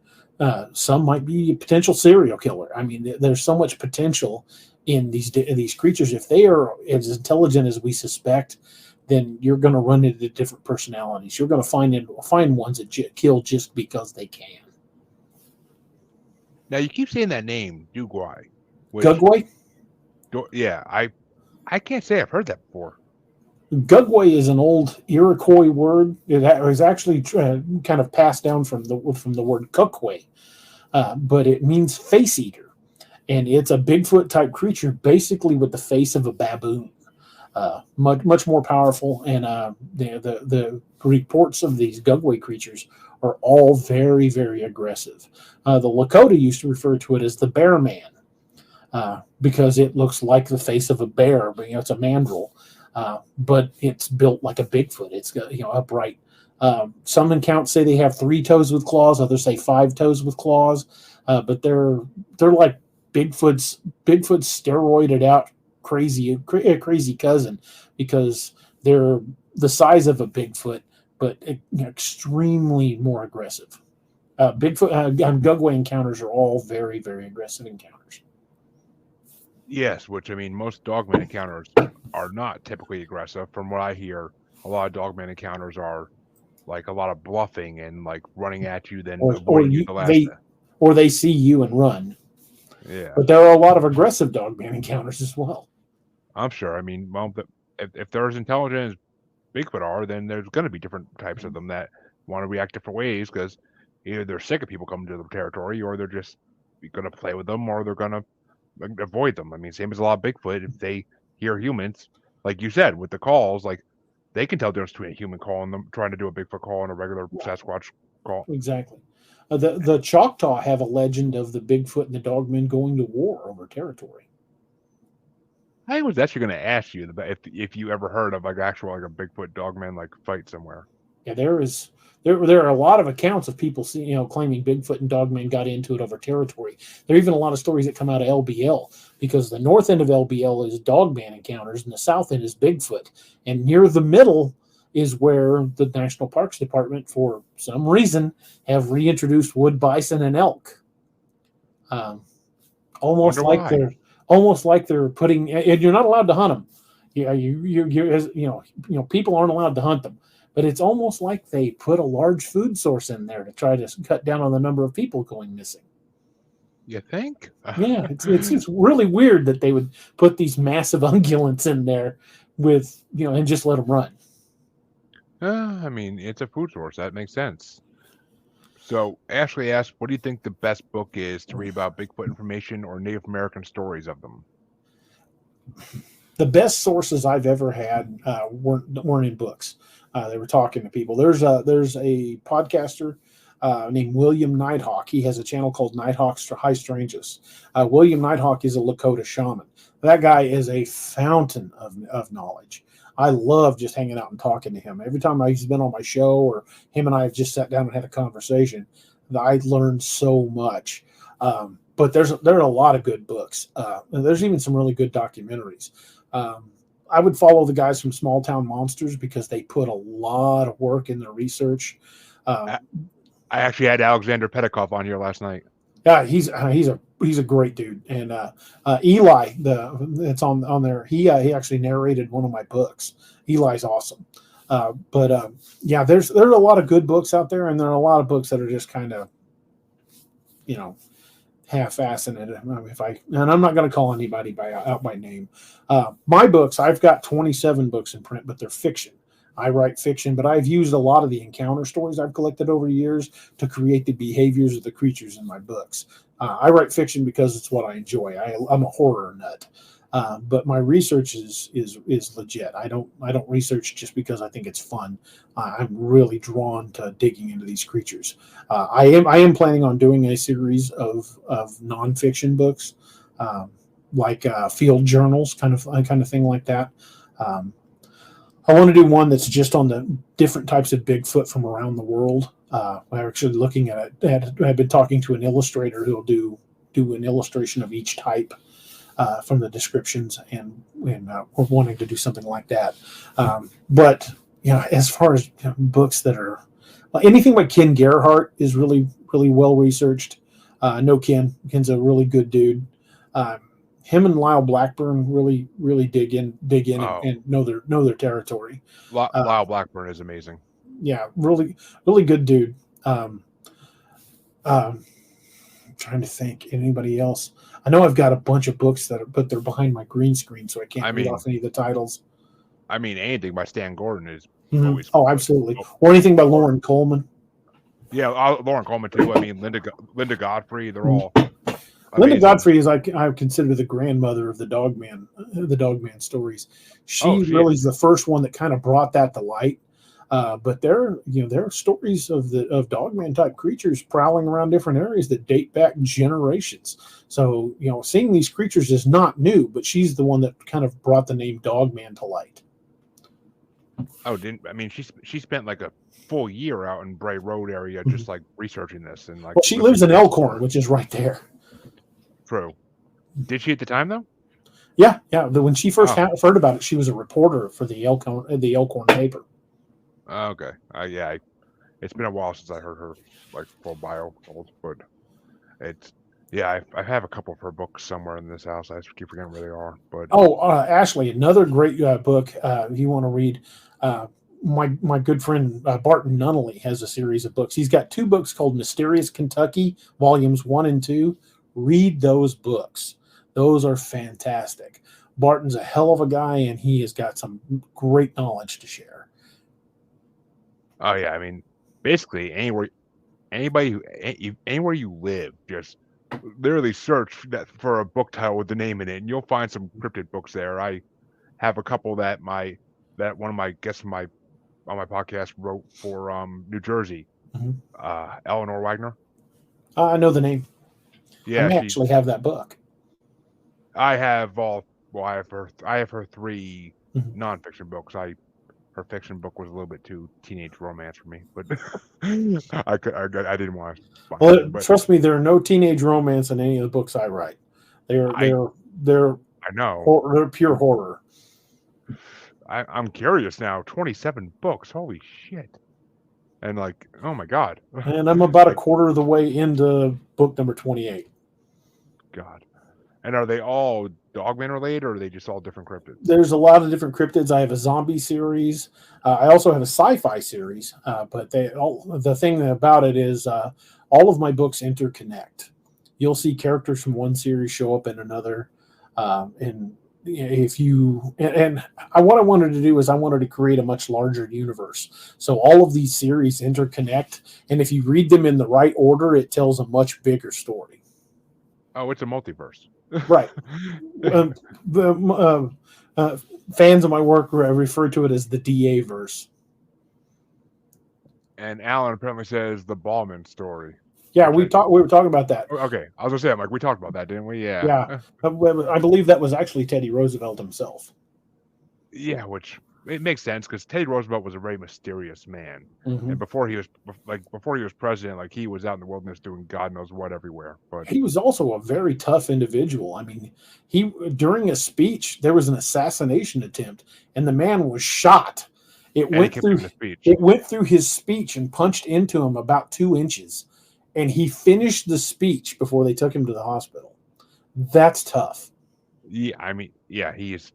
some might be a potential serial killer. I mean, there's so much potential in these creatures. If they are as intelligent as we suspect, then you're going to run into different personalities. You're going to find ones that kill just because they can. Now you keep saying that name, Dugwai, which Gugway. yeah, I can't say I've heard that before. Gugway is an old Iroquois word. It was actually kind of passed down from the word Kukway, but it means face eater, and it's a Bigfoot type creature, basically with the face of a baboon. Much more powerful, and the reports of these Gugway creatures are all very very aggressive. The Lakota used to refer to it as the Bear Man, because it looks like the face of a bear, but it's a mandrill, but it's built like a Bigfoot. It's upright. Some accounts say they have 3 toes with claws, others say 5 toes with claws, but they're like Bigfoot's steroided out crazy cousin, because they're the size of a Bigfoot, but extremely more aggressive. Bigfoot Gugway encounters are all very very aggressive encounters. Yes, which I mean, most dogman encounters are not typically aggressive. From what I hear, a lot of dogman encounters are like a lot of bluffing and like running at you, then or avoiding you at the last. they see you and run. Yeah, But there are a lot of aggressive dogman encounters as well. I'm sure. I mean, well, if they're as intelligent as Bigfoot are, then there's going to be different types of them that want to react different ways because either they're sick of people coming to their territory, or they're just going to play with them, or they're going to avoid them. I mean, same as a lot of Bigfoot. If they hear humans, like you said, with the calls, like they can tell the difference between a human call and them trying to do a Bigfoot call and a regular Sasquatch call. Exactly. The Choctaw have a legend of the Bigfoot and the Dogmen going to war over territory. I was actually going to ask you if you ever heard of like actual like a Bigfoot dogman like fight somewhere. Yeah, there are a lot of accounts of people claiming Bigfoot and Dogmen got into it over territory. There are even a lot of stories that come out of LBL, because the north end of LBL is Dogman encounters and the south end is Bigfoot, and near the middle is where the National Parks Department, for some reason, have reintroduced wood bison and elk. Um, almost Wonder like why? they're putting, and you're not allowed to hunt them. Yeah, people aren't allowed to hunt them, but it's almost like they put a large food source in there to try to cut down on the number of people going missing. You think? Yeah, it's really weird that they would put these massive ungulates in there with and just let them run. I mean, it's a food source. That makes sense. So Ashley asked, "What do you think the best book is to read about Bigfoot information or Native American stories of them?" The best sources I've ever had weren't in books. They were talking to people. There's a podcaster named William Nighthawk. He has a channel called Nighthawk's High Stranges. William Nighthawk is a Lakota shaman. That guy is a fountain of knowledge. I love just hanging out and talking to him. Every time he's been on my show, or him and I have just sat down and had a conversation, I learned so much. But there are a lot of good books. And there's even some really good documentaries. I would follow the guys from Small Town Monsters because they put a lot of work in their research. I actually had Alexander Petikoff on here last night. Yeah, he's a great dude, and Eli, it's on there. He actually narrated one of my books. Eli's awesome, but yeah, there's a lot of good books out there, and there are a lot of books that are just kind of, half-assing it. And I'm not going to call anybody out by name. My books, I've got 27 books in print, but they're fiction. I write fiction, but I've used a lot of the encounter stories I've collected over the years to create the behaviors of the creatures in my books. I write fiction because it's what I enjoy. I'm a horror nut, but my research is legit. I don't research just because I think it's fun. I'm really drawn to digging into these creatures. I am planning on doing a series of nonfiction books, like field journals, kind of thing like that. I want to do one that's just on the different types of Bigfoot from around the world. I'm actually looking at it. I've been talking to an illustrator who'll do an illustration of each type from the descriptions, and we're wanting to do something like that. But as far as books that are anything by Ken Gerhardt is really, really well researched. No Ken. Ken's a really good dude. Him and Lyle Blackburn really, really dig in and know their territory. Lyle Blackburn is amazing. Yeah, really, really good dude. I'm trying to think anybody else. I know I've got a bunch of books but they're behind my green screen, so I can't read off any of the titles. I mean, anything by Stan Gordon is always fun. Oh, absolutely. Or anything by Lauren Coleman. Yeah, Lauren Coleman too. I mean, Linda Godfrey. They're all. Linda Godfrey is I consider the grandmother of the Dogman stories. She really is the first one that kind of brought that to light. But there are stories of Dogman type creatures prowling around different areas that date back generations. So seeing these creatures is not new, but she's the one that kind of brought the name Dogman to light. Oh, she spent like a full year out in Bray Road area just like researching this and like. Well, she lives in Elkhorn, which is right there. True. Did she at the time though? Yeah. When she first heard about it, she was a reporter for the Elkhorn paper. Okay. Yeah. It's been a while since I heard her like full bio, but it's I have a couple of her books somewhere in this house. I just keep forgetting where they are. But Ashley, another great book. If you want to read, my good friend Barton Nunnally has a series of books. He's got 2 books called Mysterious Kentucky, volumes 1 and 2. Read those books. Those are fantastic. Barton's a hell of a guy, and he has got some great knowledge to share. Oh yeah, I mean, basically anywhere you live, just literally search for a book title with the name in it, and you'll find some cryptid books there. I have a couple that one of my guests on my podcast wrote for New Jersey, Eleanor Wagner. I know the name. Yeah, I actually have that book. I have I have her 3 nonfiction books. Her fiction book was a little bit too teenage romance for me, but I didn't want to. Well, trust me, there are no teenage romance in any of the books I write. They're I know they're pure horror. I'm curious now. 27 books, holy shit! And like, oh my god! And I'm about a quarter of the way into book number 28. God. And are they all Dogman related, or are they just all different cryptids? There's a lot of different cryptids. I have a zombie series. I also have a sci-fi series. But the thing about it is all of my books interconnect. You'll see characters from one series show up in another. And what I wanted to do is I wanted to create a much larger universe. So all of these series interconnect. And if you read them in the right order, it tells a much bigger story. Oh, it's a multiverse. Right. Fans of my work refer to it as the DA verse. And Alan apparently says the Ballman story. Yeah, we were talking about that. Okay, I was gonna say, we talked about that, didn't we? Yeah. Yeah. I believe that was actually Teddy Roosevelt himself. Yeah, which it makes sense because Teddy Roosevelt was a very mysterious man, Hmm. and before he was president, like he was out in the wilderness doing God knows what everywhere. But He was also a very tough individual. I mean, he during a speech there was an assassination attempt, and the man was shot. It and he went kept through. giving a speech. It went through his speech and punched into him about 2 inches, and he finished the speech before they took him to the hospital. That's tough. Yeah, I mean, yeah, he is.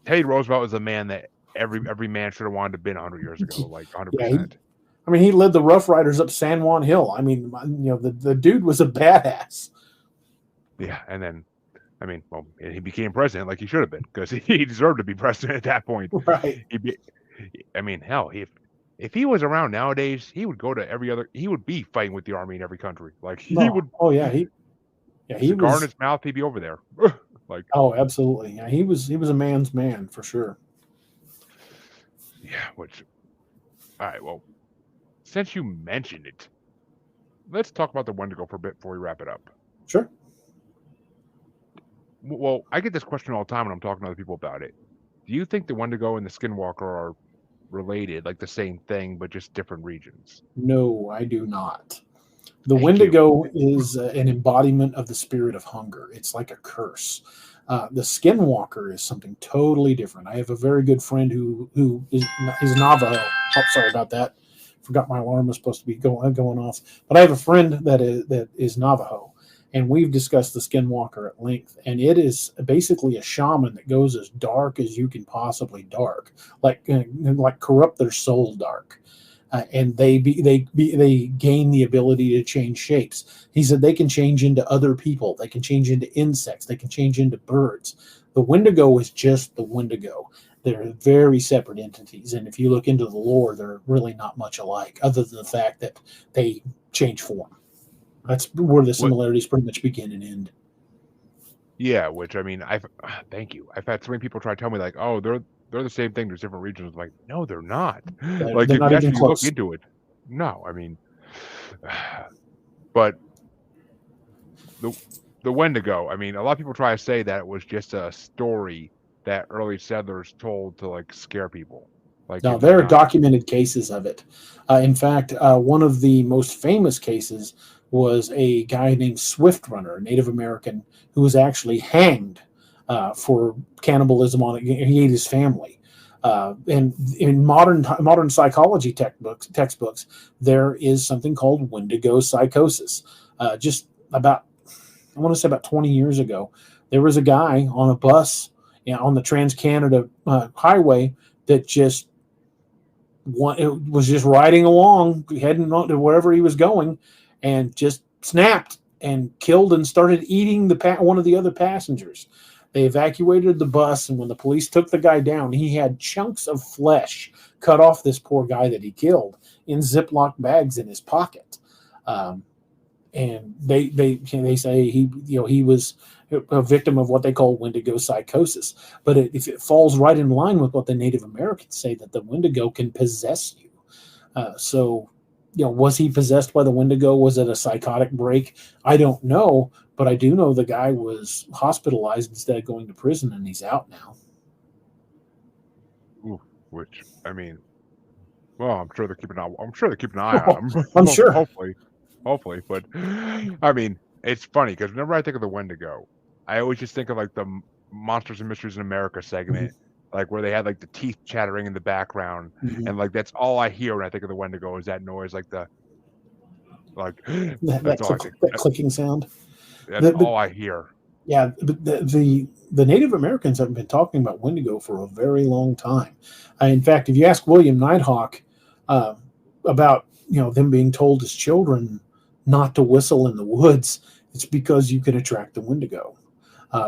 Teddy Roosevelt is a man that every man should have wanted to have been 100 years ago, like Yeah, 100%. I mean, he led the Rough Riders up San Juan Hill. I mean, the dude was a badass. Yeah, and then I mean, well, he became president like he should have been because he deserved to be president at that point. Right. He be, I mean, hell, if he was around nowadays, he would go to every other. He would be fighting with the army in every country. Like he No. would, Oh yeah. He cigar in was. his mouth, he'd be over there. Like, Oh, absolutely. Yeah, he was a man's man for sure. yeah. Which, all right. Well, since you mentioned it, let's talk about the Wendigo for a bit before we wrap it up. Sure. Well, I get this question all the time when I'm talking to other people about it. Do you think the Wendigo and the Skinwalker are related, like the same thing, but just different regions? No, I do not. The Thank you. Wendigo is an embodiment of the spirit of hunger. It's like a curse. The Skinwalker is something totally different. I have a very good friend who is Navajo. Oh, sorry about that. Forgot my alarm was supposed to be going off. But I have a friend that is Navajo, and we've discussed the Skinwalker at length. And it is basically a shaman that goes as dark as you can possibly dark, like corrupt their soul dark. And they gain the ability to change shapes. He said they can change into other people, they can change into insects, they can change into birds. The Wendigo is just the Wendigo. They're very separate entities, and if you look into the lore, they're really not much alike, other than the fact that they change form. That's where the What? similarities pretty much begin and end. Yeah. Which I mean, I've thank you. I've had so many people try to tell me like, oh, they're the same thing. There's different regions. I'm like, no, they're not. Like They're if not you even actually look close. into it, no. I mean, but the the Wendigo. I mean, a lot of people try to say that it was just a story that early settlers told to like scare people. Like Now, it was there are not. documented cases of it. In fact, one of the most famous cases was a guy named Swift Runner, a Native American, who was actually hanged for cannibalism on it. He ate his family. And in modern psychology textbooks, there is something called Wendigo psychosis. Just about, I want to say about 20 years ago, there was a guy on a bus, on the Trans Canada Highway that just it was just riding along, heading on to wherever he was going, and just snapped and killed and started eating one of the other passengers. They evacuated the bus, and when the police took the guy down, he had chunks of flesh cut off this poor guy that he killed in Ziploc bags in his pocket. Um, and they say he was a victim of what they call Wendigo psychosis. But if it falls right in line with what the Native Americans say, that the Wendigo can possess you. So, was he possessed by the Wendigo? Was it a psychotic break? I don't know, but I do know the guy was hospitalized instead of going to prison, and he's out now. Ooh, which I mean, well, I'm sure they're keeping an eye. I'm sure they're keeping an eye on him. I'm sure. Hopefully. But I mean, it's funny because whenever I think of the Wendigo, I always just think of like the Monsters and Mysteries in America segment, like where they had like the teeth chattering in the background, and like that's all I hear when I think of the Wendigo is that noise, like that's all I think. That clicking sound. That's all I hear. Yeah, but the Native Americans have been talking about Wendigo for a very long time. In fact, if you ask William Nighthawk about them being told as children not to whistle in the woods, it's because you could attract the Wendigo.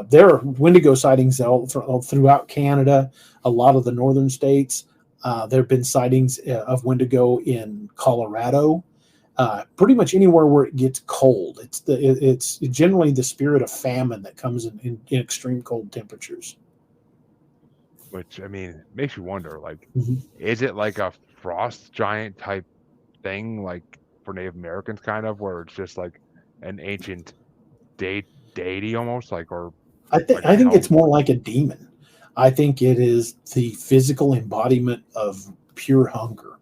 There are Wendigo sightings all throughout Canada, a lot of the northern states. There have been sightings of Wendigo in Colorado. Pretty much anywhere where it gets cold. It's generally the spirit of famine that comes in extreme cold temperatures. Which I mean makes you wonder, like, Mm-hmm. is it like a frost giant type thing, like for Native Americans, kind of, where it's just like an ancient deity almost, like, or I like a think hell? it's more like a demon. I think it is the physical embodiment of pure hunger,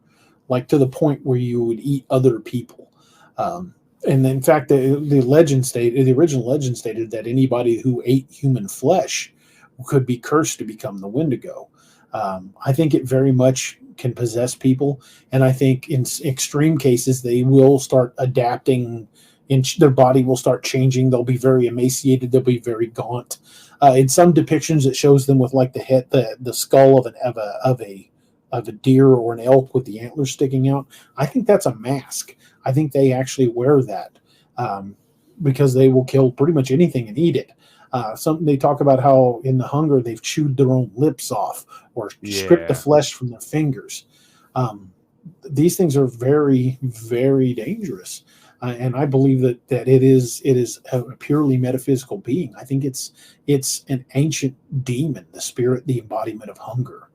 like to the point where you would eat other people. And in fact, the original legend stated that anybody who ate human flesh could be cursed to become the Wendigo. I think it very much can possess people, and I think in extreme cases they will start adapting. Their body will start changing. They'll be very emaciated. They'll be very gaunt. In some depictions, it shows them with like the head, the skull of a deer or an elk with the antlers sticking out. I think that's a mask. I think they actually wear that because they will kill pretty much anything and eat it. They talk about how in the hunger they've chewed their own lips off or stripped the Yeah. flesh from their fingers. These things are very, very dangerous, and I believe that it is a purely metaphysical being. I think it's an ancient demon, the spirit, the embodiment of hunger,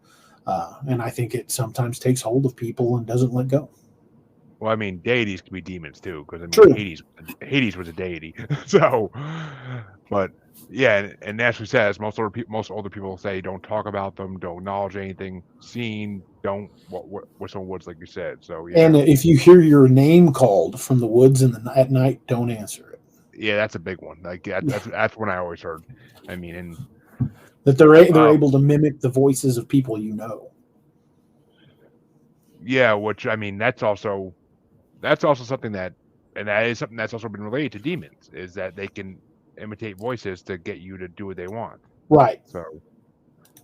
and I think it sometimes takes hold of people and doesn't let go. Well, I mean, deities can be demons too, because I mean, True. Hades was a deity. So, but yeah, and as we says, most older people say don't talk about them, don't acknowledge anything seen, don't whistle woods like you said. So yeah, And if you hear your name called from the woods at night, don't answer it. yeah, that's a big one. Like Yeah. that's one I always heard. I mean, and That they're um, able to mimic the voices of people you know. yeah, which I mean, that's also something that, and that is something that's also been related to demons, is that they can imitate voices to get you to do what they want. Right. So,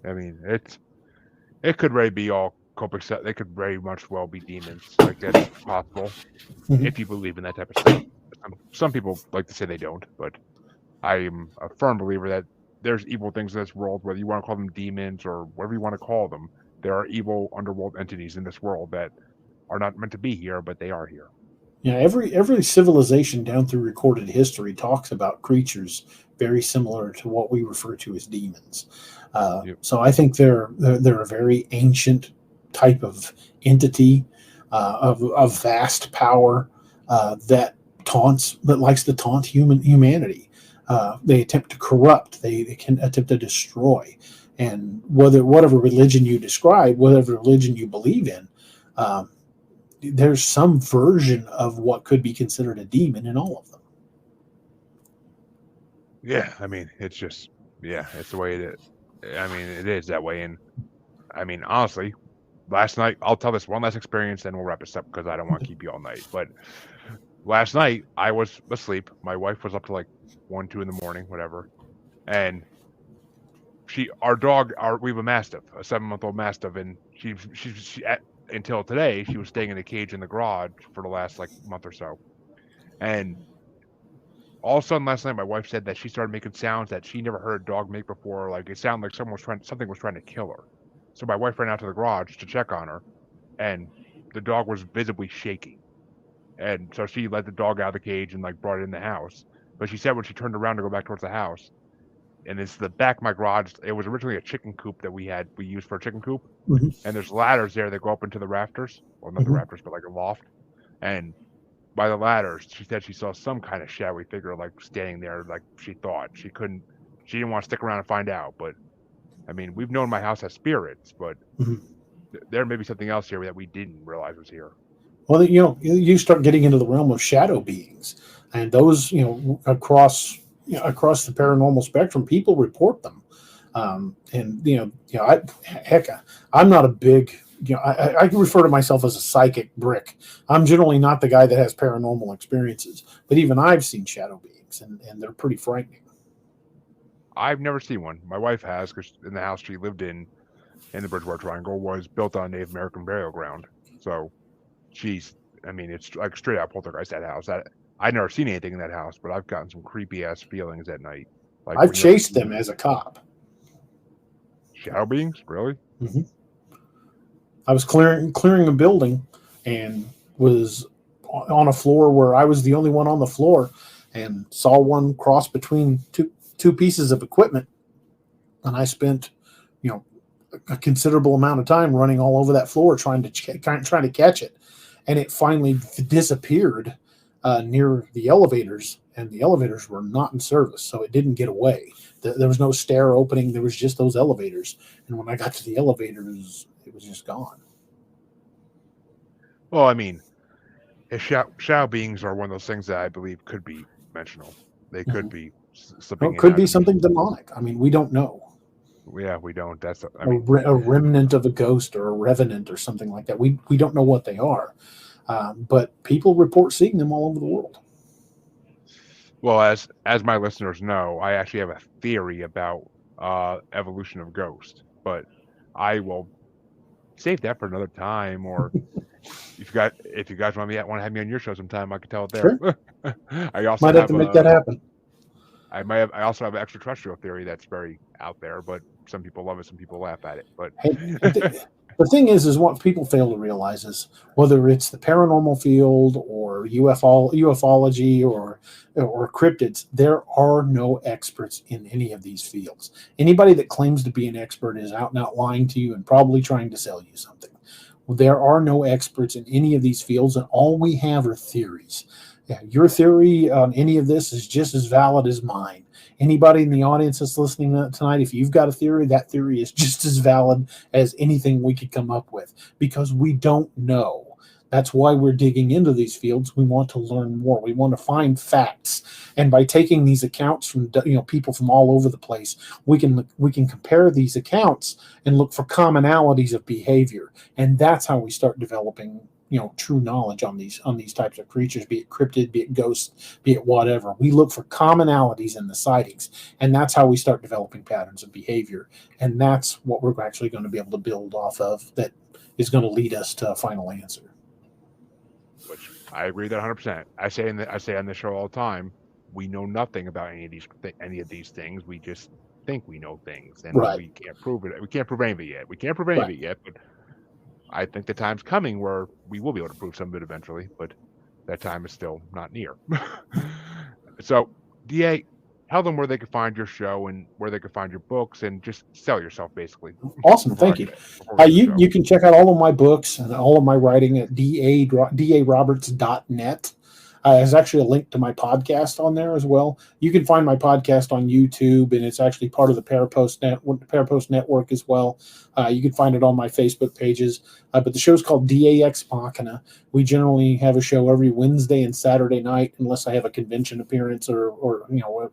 I mean, it could really be all copic stuff. They could very much well be demons. Like that's possible if you believe in that type of stuff. Some people like to say they don't, but I am a firm believer that there's evil things in this world, whether you want to call them demons or whatever you want to call them. There are evil underworld entities in this world that are not meant to be here, but they are here. Yeah, every civilization down through recorded history talks about creatures very similar to what we refer to as demons. Yep. So I think they're a very ancient type of entity of vast power that likes to taunt humanity. They attempt to corrupt. They can attempt to destroy. And whatever religion you describe, whatever religion you believe in, there's some version of what could be considered a demon in all of them. Yeah, I mean, it's just it's the way it is. I mean, it is that way, and I mean, honestly, last night I'll tell this one last experience, then we'll wrap this up because I don't want to keep you all night. But last night I was asleep. My wife was up to like 1, 2 in the morning, whatever, and we have a mastiff, a 7-month-old mastiff, and she until today she was staying in a cage in the garage for the last like month or so, and all of a sudden last night my wife said that she started making sounds that she never heard a dog make before. Like it sounded like something was trying to kill her. So my wife ran out to the garage to check on her, and the dog was visibly shaking. And so she let the dog out of the cage and like brought it in the house. But she said when she turned around to go back towards the house, and it's the back of my garage. It was originally a chicken coop that we used for a chicken coop, Mm-hmm. and there's ladders there that go up into the rafters. Well, not the rafters, but like a loft. And by the ladders, she said she saw some kind of shadowy figure like standing there. Like she thought she didn't want to stick around and find out. But I mean, we've known my house has spirits, but there may be something else here that we didn't realize was here. Well, you start getting into the realm of shadow beings, and those, across the paranormal spectrum, people report them. I'm not a big, I refer to myself as a psychic brick. I'm generally not the guy that has paranormal experiences, but even I've seen shadow beings, and they're pretty frightening. I've never seen one. My wife has, because in the house she lived in the Bridgewater Triangle, was built on Native American burial ground. So it's like straight out poltergeist, that house. I've never seen anything in that house, but I've gotten some creepy ass feelings at night. Like I've chased them as a cop. Shadow beings, really? Mm-hmm. I was clearing a building and was on a floor where I was the only one on the floor, and saw one cross between two pieces of equipment, and I spent a considerable amount of time running all over that floor trying to catch it, and it finally disappeared near the elevators, and the elevators were not in service, so it didn't get away. There was no stair opening. There was just those elevators. And when I got to the elevators, it was just gone. Well, I mean, shadow beings are one of those things that I believe could be dimensional. They could be slipping Well, in it and could out be of something dimensions. demonic. I mean, we don't know. Yeah, we don't. That's I A, mean, a remnant of a ghost or a revenant or something like that. We don't know what they are. But people report seeing them all over the world. well, as my listeners know, I actually have a theory about evolution of ghosts, but I will save that for another time. Or if you guys want to have me on your show sometime, I can tell it there. Sure. I also Might have to have make that happen. I also have an extraterrestrial theory that's very out there, but some people love it, some people laugh at it. But Hey, the thing is what people fail to realize is whether it's the paranormal field or ufology or cryptids, there are no experts in any of these fields. Anybody that claims to be an expert is out and out lying to you and probably trying to sell you something. There are no experts in any of these fields, and all we have are theories. Yeah, your theory on any of this is just as valid as mine. Anybody in the audience that's listening tonight, if you've got a theory, that theory is just as valid as anything we could come up with because we don't know. That's why we're digging into these fields. We want to learn more. We want to find facts, and by taking these accounts from people from all over the place, we can compare these accounts and look for commonalities of behavior, and that's how we start developing true knowledge on these types of creatures, be it cryptid, be it ghosts, be it whatever. We look for commonalities in the sightings, and that's how we start developing patterns of behavior, and that's what we're actually going to be able to build off of. That is going to lead us to a final answer. which I agree that 100%. I say on the show all the time, we know nothing about any of these things. We just think we know things, and Right. we can't prove it. We can't prove any of it yet. We can't prove any of Right. it yet, but I think the time's coming where we will be able to prove some of it eventually, but that time is still not near. So, DA, tell them where they can find your show and where they can find your books, and just sell yourself basically. Awesome. Thank you. You can check out all of my books and all of my writing at daroberts.net. There's actually a link to my podcast on there as well. You can find my podcast on YouTube, and it's actually part of the Parapost Network as well. You can find it on my Facebook pages. But the show's called Ex Machina. We generally have a show every Wednesday and Saturday night, unless I have a convention appearance or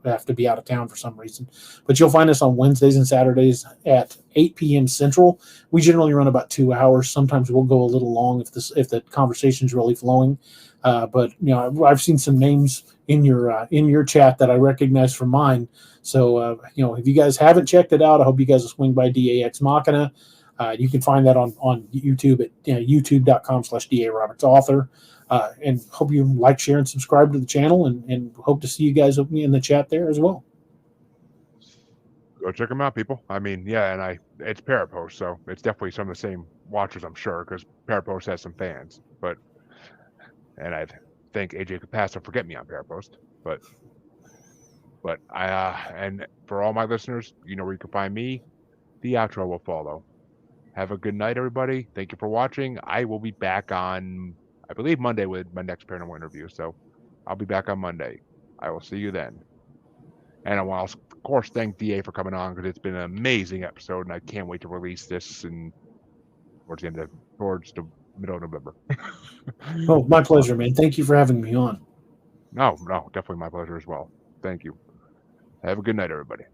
have to be out of town for some reason. But you'll find us on Wednesdays and Saturdays at 8 p.m. Central. We generally run about 2 hours. Sometimes we'll go a little long if the conversation's really flowing. But I've seen some names in your chat that I recognize from mine. So if you guys haven't checked it out, I hope you guys will swing by Ex Machina. You can find that on YouTube at youtube.com/DARobertsAuthor. And hope you like, share, and subscribe to the channel, and hope to see you guys in the chat there as well. Go check them out, people. I mean, yeah, and it's Parapost, so it's definitely some of the same watchers, I'm sure, because Parapost has some fans. And I think AJ could pass and forget me on Parapost, but and for all my listeners, you know where you can find me. The outro will follow. Have a good night, everybody. Thank you for watching. I will be back on, I believe, Monday with my next paranormal interview. So I'll be back on Monday. I will see you then. And I want to, of course, thank DA for coming on, because it's been an amazing episode, and I can't wait to release this towards the middle of November. Oh, my pleasure, man. Thank you for having me on. No, definitely my pleasure as well. Thank you. Have a good night, everybody.